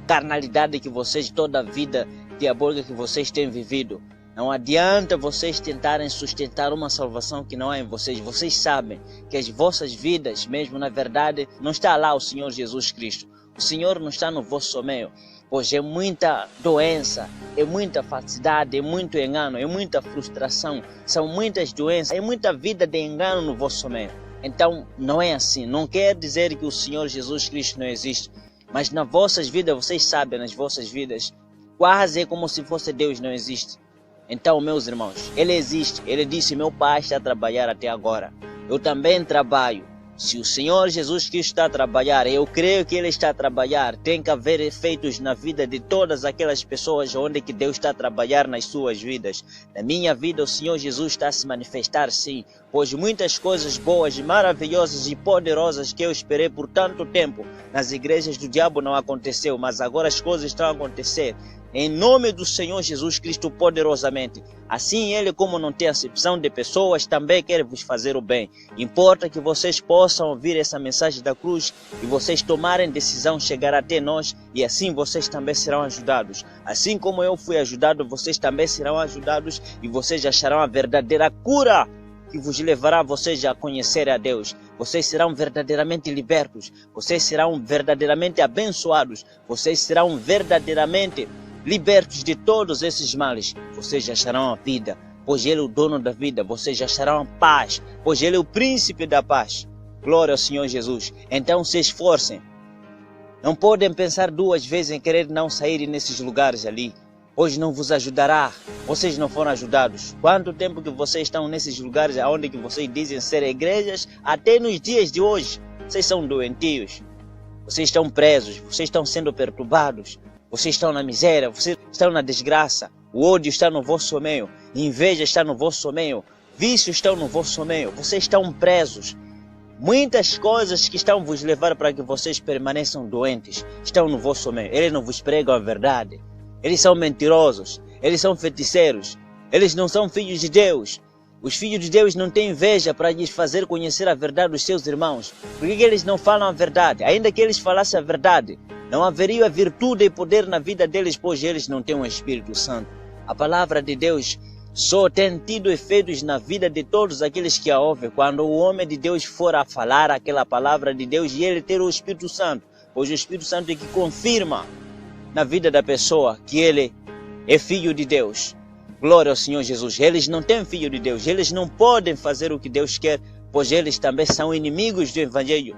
carnalidade que vocês, toda a vida diabólica que vocês têm vivido. Não adianta vocês tentarem sustentar uma salvação que não é em vocês. Vocês sabem que as vossas vidas, mesmo na verdade, não está lá o Senhor Jesus Cristo. O Senhor não está no vosso meio. Pois é muita doença, é muita falsidade, é muito engano, é muita frustração, são muitas doenças, é muita vida de engano no vosso meio. Então, não é assim. Não quer dizer que o Senhor Jesus Cristo não existe, mas nas vossas vidas, vocês sabem, nas vossas vidas, quase é como se fosse Deus não existe. Então, meus irmãos, Ele existe. Ele disse, meu Pai está a trabalhar até agora. Eu também trabalho. Se o Senhor Jesus Cristo está a trabalhar, eu creio que Ele está a trabalhar, tem que haver efeitos na vida de todas aquelas pessoas onde que Deus está a trabalhar nas suas vidas. Na minha vida, o Senhor Jesus está a se manifestar sim, pois muitas coisas boas, maravilhosas e poderosas que eu esperei por tanto tempo nas igrejas do diabo não aconteceu, mas agora as coisas estão a acontecer. Em nome do Senhor Jesus Cristo poderosamente. Assim Ele, como não tem acepção de pessoas, também quer vos fazer o bem. Importa que vocês possam ouvir essa mensagem da cruz e vocês tomarem decisão chegar até nós e assim vocês também serão ajudados. Assim como eu fui ajudado, vocês também serão ajudados e vocês acharão a verdadeira cura que vos levará vocês a conhecer a Deus. Vocês serão verdadeiramente libertos. Vocês serão verdadeiramente abençoados. Vocês serão verdadeiramente libertos de todos esses males. Vocês acharão a vida, pois Ele é o dono da vida. Vocês acharão a paz, pois Ele é o príncipe da paz. Glória ao Senhor Jesus. Então se esforcem. Não podem pensar duas vezes em querer não sair nesses lugares ali, pois não vos ajudará. Vocês não foram ajudados. Quanto tempo que vocês estão nesses lugares onde que vocês dizem ser igrejas, até nos dias de hoje, vocês são doentios. Vocês estão presos, vocês estão sendo perturbados. Vocês estão na miséria, vocês estão na desgraça. O ódio está no vosso meio, inveja está no vosso meio, vícios estão no vosso meio. Vocês estão presos. Muitas coisas que estão vos levar para que vocês permaneçam doentes estão no vosso meio. Eles não vos pregam a verdade. Eles são mentirosos. Eles são feiticeiros. Eles não são filhos de Deus. Os filhos de Deus não têm inveja para lhes fazer conhecer a verdade dos seus irmãos. Por que eles não falam a verdade? Ainda que eles falassem a verdade, não haveria virtude e poder na vida deles, pois eles não têm o Espírito Santo. A palavra de Deus só tem tido efeitos na vida de todos aqueles que a ouvem quando o homem de Deus for a falar aquela palavra de Deus e ele ter o Espírito Santo, pois o Espírito Santo é que confirma na vida da pessoa que ele é filho de Deus. Glória ao Senhor Jesus. Eles não têm filho de Deus, eles não podem fazer o que Deus quer, pois eles também são inimigos do Evangelho.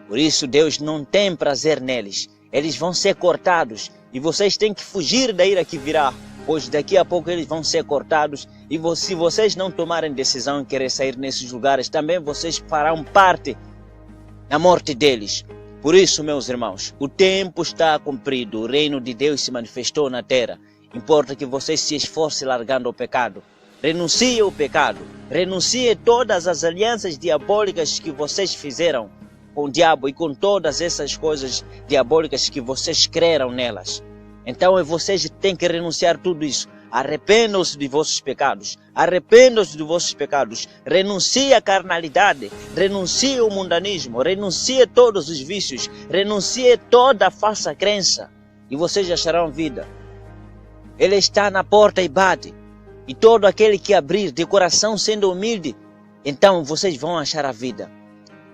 Por isso Deus não tem prazer neles. Eles vão ser cortados e vocês têm que fugir da ira que virá, pois daqui a pouco eles vão ser cortados e se vocês não tomarem decisão em querer sair nesses lugares, também vocês farão parte da morte deles. Por isso, meus irmãos, o tempo está cumprido, o reino de Deus se manifestou na terra. Importa que vocês se esforcem largando o pecado. Renuncie ao pecado, renuncie todas as alianças diabólicas que vocês fizeram com o diabo e com todas essas coisas diabólicas que vocês creram nelas. Então vocês têm que renunciar a tudo isso. Arrependam-se de vossos pecados. Arrependam-se de vossos pecados. Renuncie à carnalidade. Renuncie ao mundanismo. Renuncie a todos os vícios. Renuncie a toda a falsa crença. E vocês acharão vida. Ele está na porta e bate. E todo aquele que abrir de coração sendo humilde, então vocês vão achar a vida.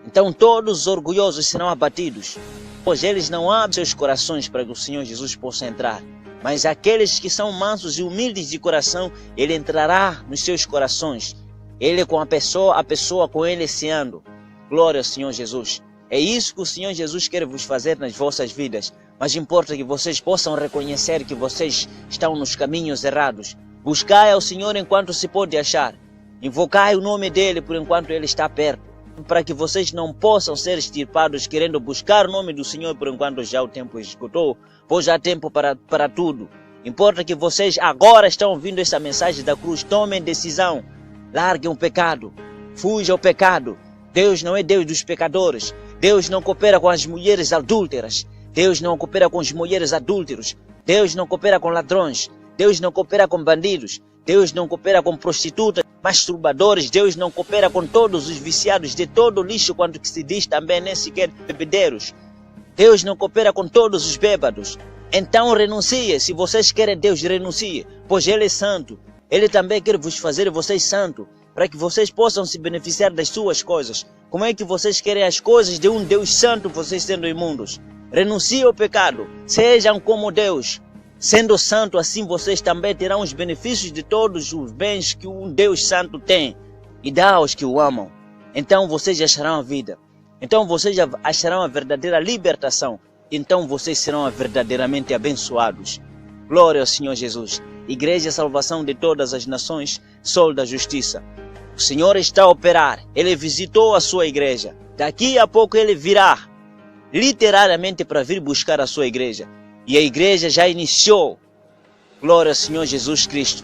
Então todos os orgulhosos serão abatidos, pois eles não abrem seus corações para que o Senhor Jesus possa entrar. Mas aqueles que são mansos e humildes de coração, Ele entrará nos seus corações. Ele com a pessoa com Ele se anda. Glória ao Senhor Jesus. É isso que o Senhor Jesus quer vos fazer nas vossas vidas. Mas importa que vocês possam reconhecer que vocês estão nos caminhos errados. Buscai ao Senhor enquanto se pode achar. Invocai o nome dEle por enquanto Ele está perto. Para que vocês não possam ser extirpados querendo buscar o nome do Senhor por enquanto já o tempo esgotou, pois já há tempo para tudo. Importa que vocês agora estão ouvindo essa mensagem da cruz, tomem decisão, larguem o pecado, fujam ao pecado. Deus não é Deus dos pecadores, Deus não coopera com as mulheres adúlteras, Deus não coopera com os mulheres adúlteros, Deus não coopera com ladrões, Deus não coopera com bandidos, Deus não coopera com prostitutas, masturbadores, Deus não coopera com todos os viciados de todo o lixo, quanto que se diz também nem sequer bebedeiros. Deus não coopera com todos os bêbados. Então renuncie, se vocês querem Deus, renuncie, pois Ele é santo. Ele também quer vos fazer vocês santos, para que vocês possam se beneficiar das suas coisas. Como é que vocês querem as coisas de um Deus santo, vocês sendo imundos? Renuncie ao pecado, sejam como Deus. Sendo santo, assim vocês também terão os benefícios de todos os bens que um Deus santo tem e dá aos que o amam. Então vocês acharão a vida. Então vocês acharão a verdadeira libertação. Então vocês serão verdadeiramente abençoados. Glória ao Senhor Jesus. Igreja Salvação de todas as nações, Sol da Justiça. O Senhor está a operar. Ele visitou a sua igreja. Daqui a pouco Ele virá, literalmente para vir buscar a sua igreja. E a igreja já iniciou, glória ao Senhor Jesus Cristo,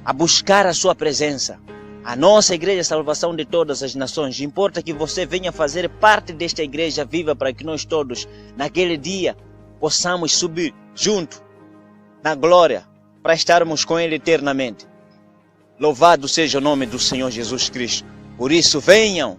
a buscar a sua presença. A nossa igreja Salvação de todas as nações. Importa que você venha fazer parte desta igreja viva para que nós todos, naquele dia, possamos subir junto na glória para estarmos com Ele eternamente. Louvado seja o nome do Senhor Jesus Cristo. Por isso venham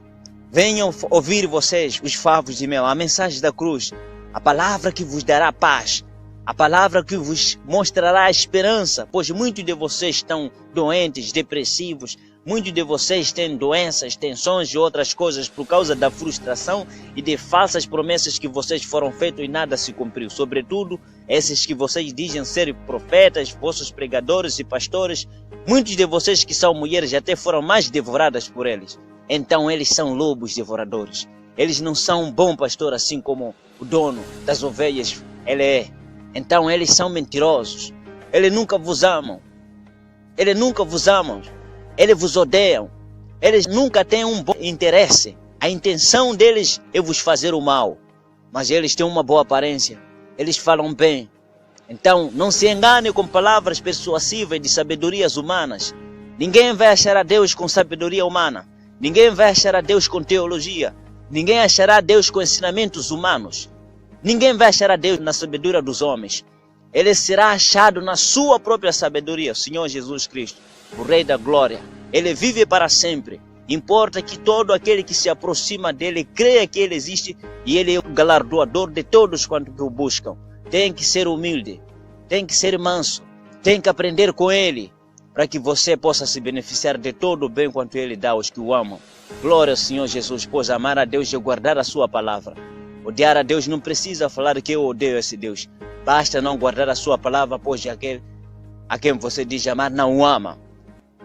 ouvir vocês os favos de mel, a mensagem da cruz, a palavra que vos dará paz. A palavra que vos mostrará a esperança, pois muitos de vocês estão doentes, depressivos, muitos de vocês têm doenças, tensões e outras coisas por causa da frustração e de falsas promessas que vocês foram feitos e nada se cumpriu. Sobretudo, esses que vocês dizem ser profetas, vossos pregadores e pastores, muitos de vocês que são mulheres até foram mais devoradas por eles. Então eles são lobos devoradores. Eles não são um bom pastor assim como o dono das ovelhas, ele é. Então eles são mentirosos. Eles nunca vos amam. Eles nunca vos amam. Eles vos odeiam. Eles nunca têm um bom interesse. A intenção deles é vos fazer o mal. Mas eles têm uma boa aparência. Eles falam bem. Então não se engane com palavras persuasivas de sabedorias humanas. Ninguém vai achar a Deus com sabedoria humana. Ninguém vai achar a Deus com teologia. Ninguém achará Deus com ensinamentos humanos. Ninguém vai achar a Deus na sabedoria dos homens. Ele será achado na sua própria sabedoria, o Senhor Jesus Cristo, o Rei da Glória. Ele vive para sempre. Importa que todo aquele que se aproxima dele creia que ele existe e ele é o galardoador de todos quantos o buscam. Tem que ser humilde, tem que ser manso, tem que aprender com ele, para que você possa se beneficiar de todo o bem quanto ele dá aos que o amam. Glória ao Senhor Jesus, pois amar a Deus é guardar a sua palavra. Odiar a Deus não precisa falar que eu odeio esse Deus. Basta não guardar a sua palavra, pois aquele a quem você diz amar não o ama.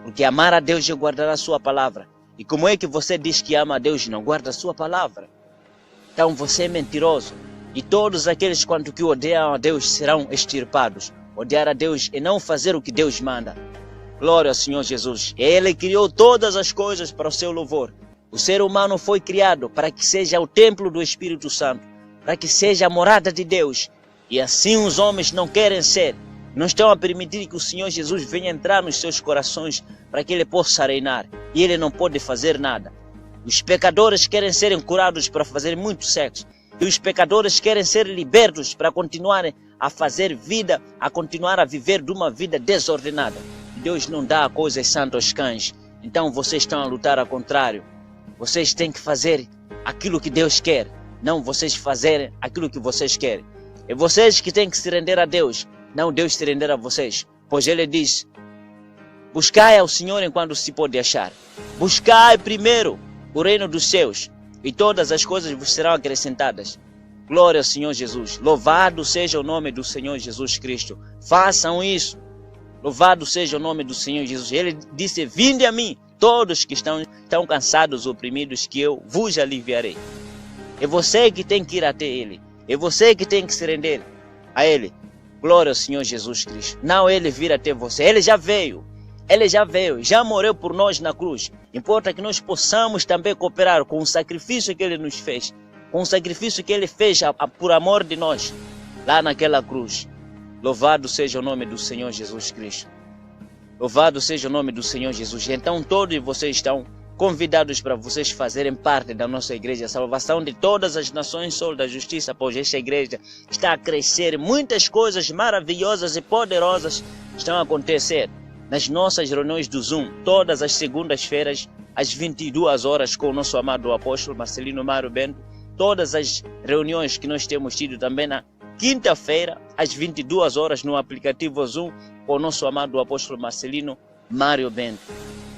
Porque amar a Deus é guardar a sua palavra. E como é que você diz que ama a Deus e não guarda a sua palavra? Então você é mentiroso. E todos aqueles quanto que odeiam a Deus serão extirpados. Odiar a Deus é não fazer o que Deus manda. Glória ao Senhor Jesus. Ele criou todas as coisas para o seu louvor. O ser humano foi criado para que seja o templo do Espírito Santo, para que seja a morada de Deus. E assim os homens não querem ser. Não estão a permitir que o Senhor Jesus venha entrar nos seus corações para que ele possa reinar. E ele não pode fazer nada. Os pecadores querem serem curados para fazer muito sexo. E os pecadores querem ser libertos para continuarem a fazer vida, a continuar a viver de uma vida desordenada. Deus não dá coisas santas aos cães. Então vocês estão a lutar ao contrário. Vocês têm que fazer aquilo que Deus quer, não vocês fazerem aquilo que vocês querem. É vocês que têm que se render a Deus, não Deus se render a vocês. Pois Ele diz, buscai ao Senhor enquanto se pode achar. Buscai primeiro o reino dos céus e todas as coisas vos serão acrescentadas. Glória ao Senhor Jesus. Louvado seja o nome do Senhor Jesus Cristo. Façam isso. Louvado seja o nome do Senhor Jesus. Ele disse, vinde a mim, todos que estão cansados, oprimidos, que eu vos aliviarei. É você que tem que ir até Ele. É você que tem que se render a Ele. Glória ao Senhor Jesus Cristo. Não Ele vir até você. Ele já veio. Ele já veio. Já morreu por nós na cruz. Importa que nós possamos também cooperar com o sacrifício que Ele nos fez. Com o sacrifício que Ele fez por amor de nós. Lá naquela cruz. Louvado seja o nome do Senhor Jesus Cristo. Louvado seja o nome do Senhor Jesus. Então todos vocês estão convidados para vocês fazerem parte da nossa igreja. A salvação de todas as nações, Sol da Justiça, pois esta igreja está a crescer. Muitas coisas maravilhosas e poderosas estão a acontecer nas nossas reuniões do Zoom. Todas as segundas-feiras, às 22 horas, com o nosso amado apóstolo Marcelino Mário Bento. Todas as reuniões que nós temos tido também na quinta-feira, às 22 horas, no aplicativo Zoom, com o nosso amado apóstolo Marcelino Mário Bento.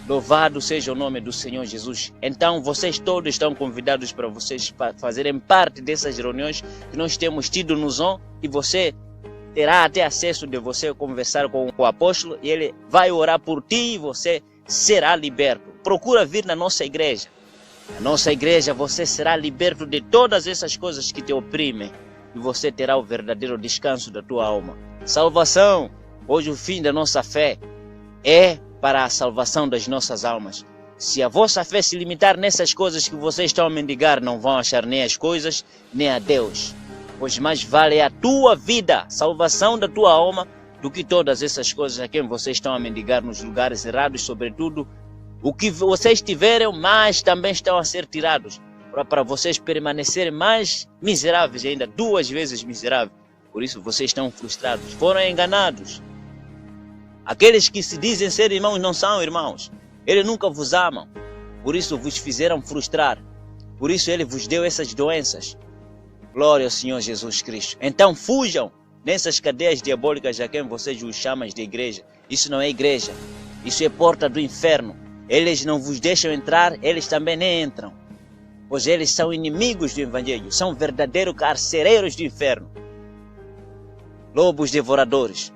Louvado seja o nome do Senhor Jesus. Então, vocês todos estão convidados para vocês fazerem parte dessas reuniões que nós temos tido no Zoom, e você terá até acesso de você conversar com o apóstolo, e ele vai orar por ti e você será liberto. Procura vir na nossa igreja. Na nossa igreja você será liberto de todas essas coisas que te oprimem. E você terá o verdadeiro descanso da tua alma. Salvação, hoje o fim da nossa fé é para a salvação das nossas almas. Se a vossa fé se limitar nessas coisas que vocês estão a mendigar, não vão achar nem as coisas, nem a Deus. Pois mais vale a tua vida, salvação da tua alma, do que todas essas coisas a quem vocês estão a mendigar nos lugares errados, sobretudo. O que vocês tiverem, mais também estão a ser tirados. Para vocês permanecerem mais miseráveis, ainda 2 vezes miseráveis. Por isso vocês estão frustrados, foram enganados. Aqueles que se dizem ser irmãos não são irmãos. Eles nunca vos amam. Por isso vos fizeram frustrar. Por isso Ele vos deu essas doenças. Glória ao Senhor Jesus Cristo. Então fujam nessas cadeias diabólicas a quem vocês os chamam de igreja. Isso não é igreja. Isso é porta do inferno. Eles não vos deixam entrar, eles também nem entram. Pois eles são inimigos do Evangelho, são verdadeiros carcereiros do inferno. Lobos devoradores.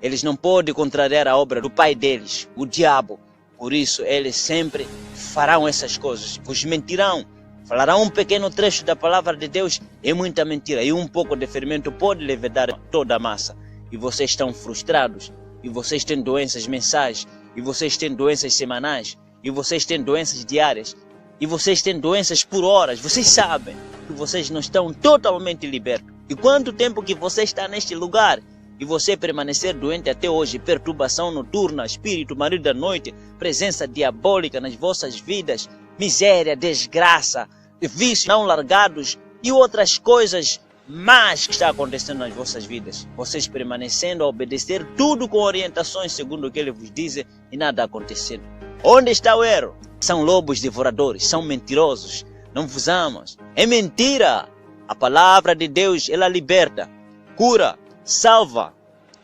Eles não podem contrariar a obra do pai deles, o diabo. Por isso eles sempre farão essas coisas, vos mentirão. Falarão um pequeno trecho da palavra de Deus, é muita mentira. E um pouco de fermento pode levedar toda a massa. E vocês estão frustrados, e vocês têm doenças mensais, e vocês têm doenças semanais, e vocês têm doenças diárias. E vocês têm doenças por horas, vocês sabem que vocês não estão totalmente libertos. E quanto tempo que você está neste lugar e você permanecer doente até hoje, perturbação noturna, espírito, marido da noite, presença diabólica nas vossas vidas, miséria, desgraça, vícios não largados e outras coisas más que está acontecendo nas vossas vidas. Vocês permanecendo a obedecer tudo com orientações segundo o que ele vos diz e nada acontecendo. Onde está o erro? São lobos devoradores, são mentirosos, não vos amam. É mentira! A palavra de Deus, ela liberta, cura, salva.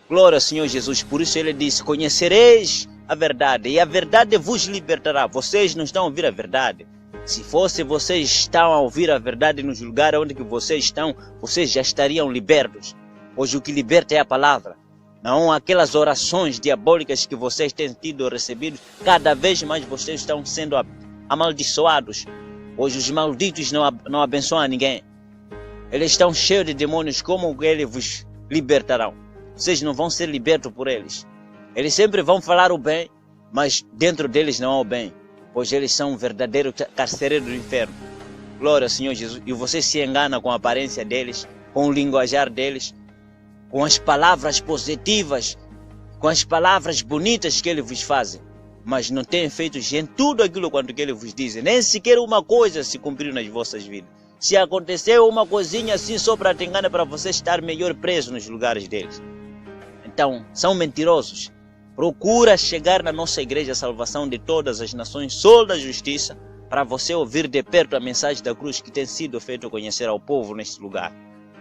Glória ao Senhor Jesus. Por isso ele disse: conhecereis a verdade e a verdade vos libertará. Vocês não estão a ouvir a verdade. Se fosse vocês estão a ouvir a verdade nos lugares onde que vocês estão, vocês já estariam libertos. Hoje o que liberta é a palavra. Não aquelas orações diabólicas que vocês têm tido recebido. Cada vez mais vocês estão sendo amaldiçoados. Hoje os malditos não abençoam ninguém. Eles estão cheios de demônios. Como eles vos libertarão? Vocês não vão ser libertos por eles. Eles sempre vão falar o bem, mas dentro deles não há o bem, pois eles são um verdadeiro carcereiro do inferno. Glória ao Senhor Jesus. E você se engana com a aparência deles, com o linguajar deles, com as palavras positivas, com as palavras bonitas que eles vos fazem, mas não têm feito em tudo aquilo quanto que eles vos dizem. Nem sequer uma coisa se cumpriu nas vossas vidas. Se aconteceu uma coisinha assim só para te enganar, para você estar melhor preso nos lugares deles. Então, são mentirosos. Procura chegar na nossa igreja, a salvação de todas as nações, Sol da Justiça, para você ouvir de perto a mensagem da cruz que tem sido feito conhecer ao povo neste lugar.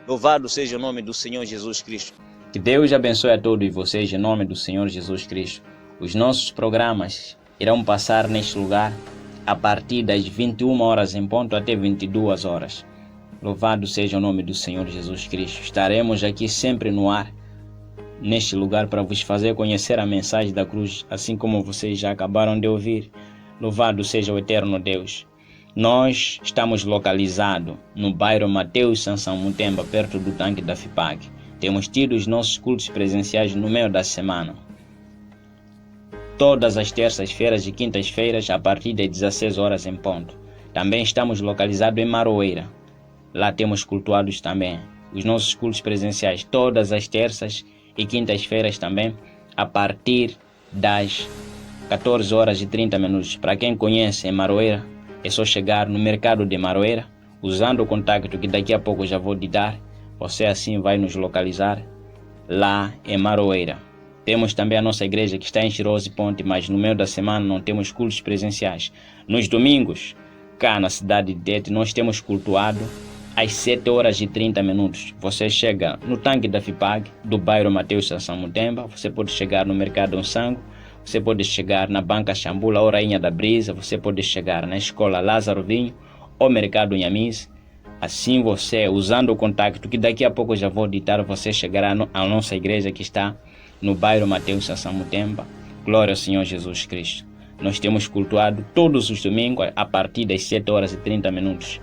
Louvado seja o nome do Senhor Jesus Cristo. Que Deus abençoe a todos vocês em nome do Senhor Jesus Cristo. Os nossos programas irão passar neste lugar a partir das 21 horas em ponto até 22 horas. Louvado seja o nome do Senhor Jesus Cristo. Estaremos aqui sempre no ar, neste lugar, para vos fazer conhecer a mensagem da cruz, assim como vocês já acabaram de ouvir. Louvado seja o eterno Deus. Nós estamos localizados no bairro Mateus Sansão Mutemba, perto do tanque da FIPAG. Temos tido os nossos cultos presenciais no meio da semana, todas as terças-feiras e quintas-feiras, a partir das 16 horas em ponto. Também estamos localizados em Maroeira. Lá temos cultuados também os nossos cultos presenciais, todas as terças e quintas-feiras também, a partir das 14 horas e 30 minutos. Para quem conhece em Maroeira, é só chegar no mercado de Maroeira, usando o contato que daqui a pouco já vou te dar. Você assim vai nos localizar lá em Maroeira. Temos também a nossa igreja que está em Chirose Ponte, mas no meio da semana não temos cultos presenciais. Nos domingos, cá na cidade de Tete, nós temos cultuado às 7 horas e 30 minutos. Você chega no tanque da FIPAG, do bairro Mateus Sansão Mutemba. Você pode chegar no mercado Onsango. Você pode chegar na banca Xambula ou Rainha da Brisa. Você pode chegar na escola Lázaro Vinho ou mercado Inhamis. Assim você, usando o contato que daqui a pouco já vou ditar, você chegará à nossa igreja que está no bairro Mateus Sansão Mutemba. Glória ao Senhor Jesus Cristo. Nós temos cultuado todos os domingos a partir das 7 horas e 30 minutos.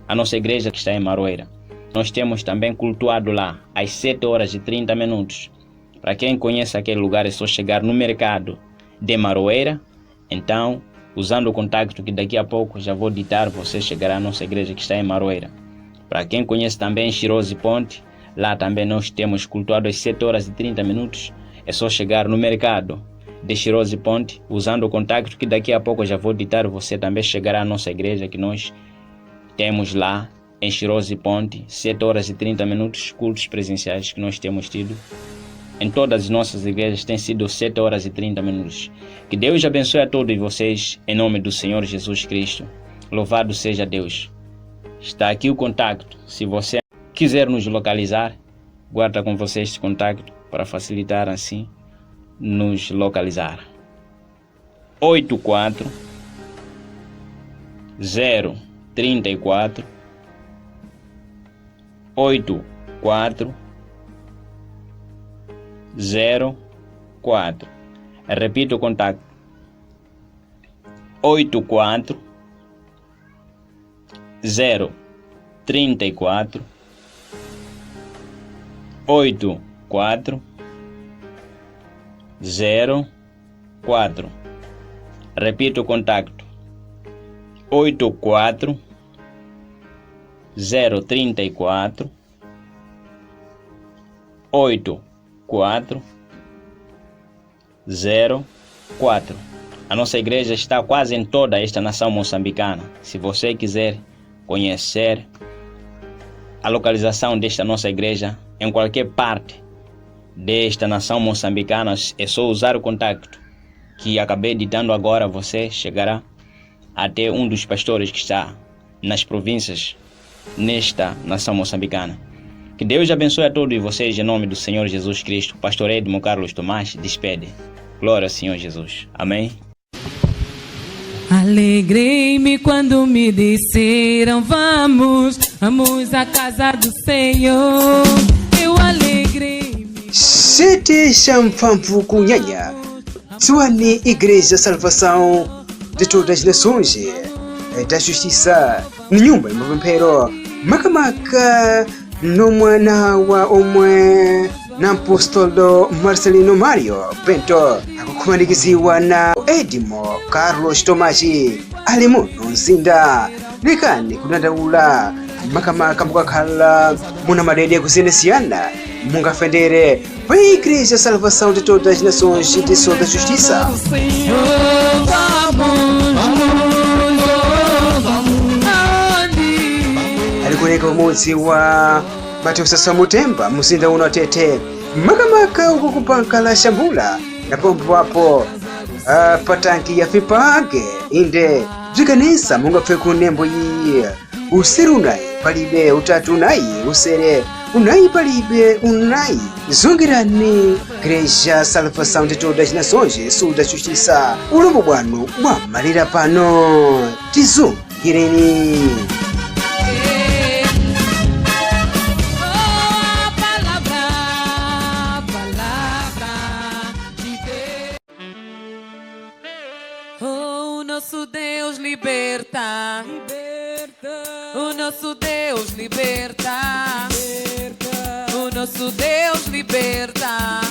A nossa igreja que está em Maroeira, nós temos também cultuado lá às 7 horas e 30 minutos. Para quem conhece aquele lugar, é só chegar no mercado de Maroeira. Então, usando o contato que daqui a pouco já vou ditar, você chegará à nossa igreja que está em Maroeira. Para quem conhece também Chirose Ponte, lá também nós temos cultuado às 7 horas e 30 minutos. É só chegar no mercado de Chirose Ponte, usando o contato que daqui a pouco já vou ditar, você também chegará à nossa igreja que nós temos lá em Chirose Ponte, 7 horas e 30 minutos, cultos presenciais que nós temos tido. Em todas as nossas igrejas tem sido 7 horas e 30 minutos. Que Deus abençoe a todos vocês, em nome do Senhor Jesus Cristo. Louvado seja Deus. Está aqui o contato. Se você quiser nos localizar, guarda com você este contato para facilitar assim nos localizar. 84 034 84 04. Repito o contato: 84 034 84 04. Repito o contato: 84 034 8404. A nossa igreja está quase em toda esta nação moçambicana. Se você quiser conhecer a localização desta nossa igreja em qualquer parte desta nação moçambicana, é só usar o contacto que acabei de dando agora. Você chegará até um dos pastores que está nas províncias nesta nação moçambicana. Que Deus abençoe a todos vocês em nome do Senhor Jesus Cristo. Pastor Edmo Carlos Tomás despede. Glória ao Senhor Jesus. Amém. Alegrei-me quando me disseram vamos à casa do Senhor. Eu alegrei-me. Sete Champampu Cunhanha, Suani Igreja Salvação de Todas as Nações, da Justiça, Nyumba Mwampero, Makamaka, Nomwana wa Omwe, na Apostolo Marcelino Mario Bento, akukumanikiziwa na Edmo Carlos Tomashi, alimuno nsinda, lekani kudandaula, makamaka mukakhala muna madede kusiyanasiyana, mungafendere pa Igreja Salvação de Todas as Nações de Sol da Justiça. Alikuleka umodzi wa Mateus Samutemba muzinda uno Tete, makamaka uko kupankala Shambula na pombo apo patanki ya fipage inde bzikanisa mungapfe kunembo yi usiru nayi palibe utatu nayi usere unayi palibe unayi zungirani Igreja Salvação de Todas as Nações Sul da Justiça, ulombo bwanu bwamalira pano tizungireni. Nosso Deus liberta, o nosso Deus liberta, o nosso Deus liberta,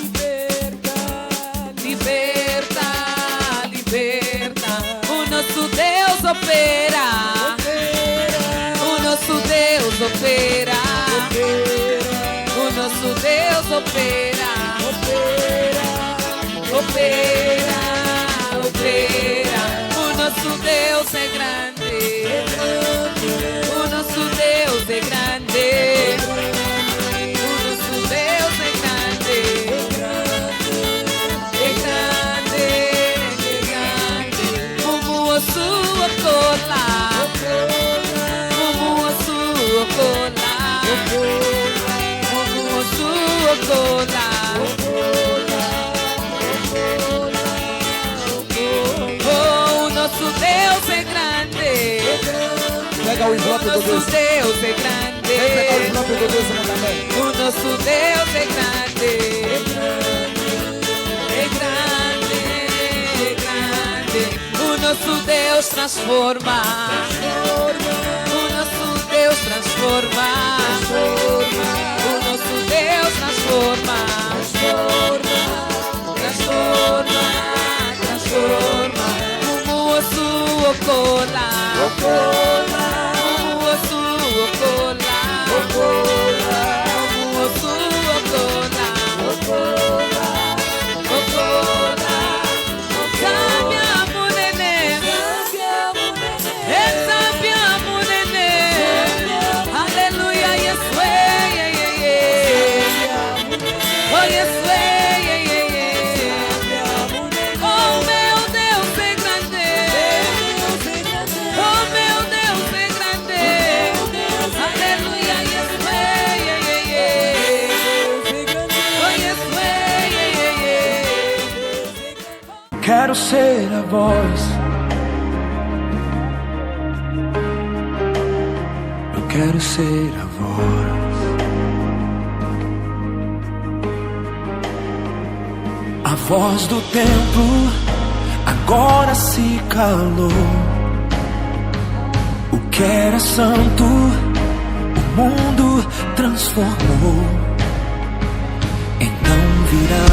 liberta, liberta, o nosso Deus opera, o nosso Deus opera, o nosso Deus opera, opera, opera. Nosso Deus é grande, o nosso Deus é grande, o nosso Deus é grande, é grande, é grande, como a sua cola, como a sua cola, como a sua cola. Nosso Deus é grande. Pega o envelope do Deus. Nosso Deus é grande. Pega o envelope do Deus também. O nosso Deus é grande. É grande, é grande. O nosso Deus transforma. O nosso Deus transforma. O nosso Deus transforma. Transforma, transforma. Como a sua cola, como a sua cola, como a sua cola, cambiamo nenê, cambiamo nenê, aleluia, Yeshua, oh Yeshua. Quero ser a voz, eu quero ser a voz, a voz do templo agora se calou. O que era santo, o mundo transformou. Então virá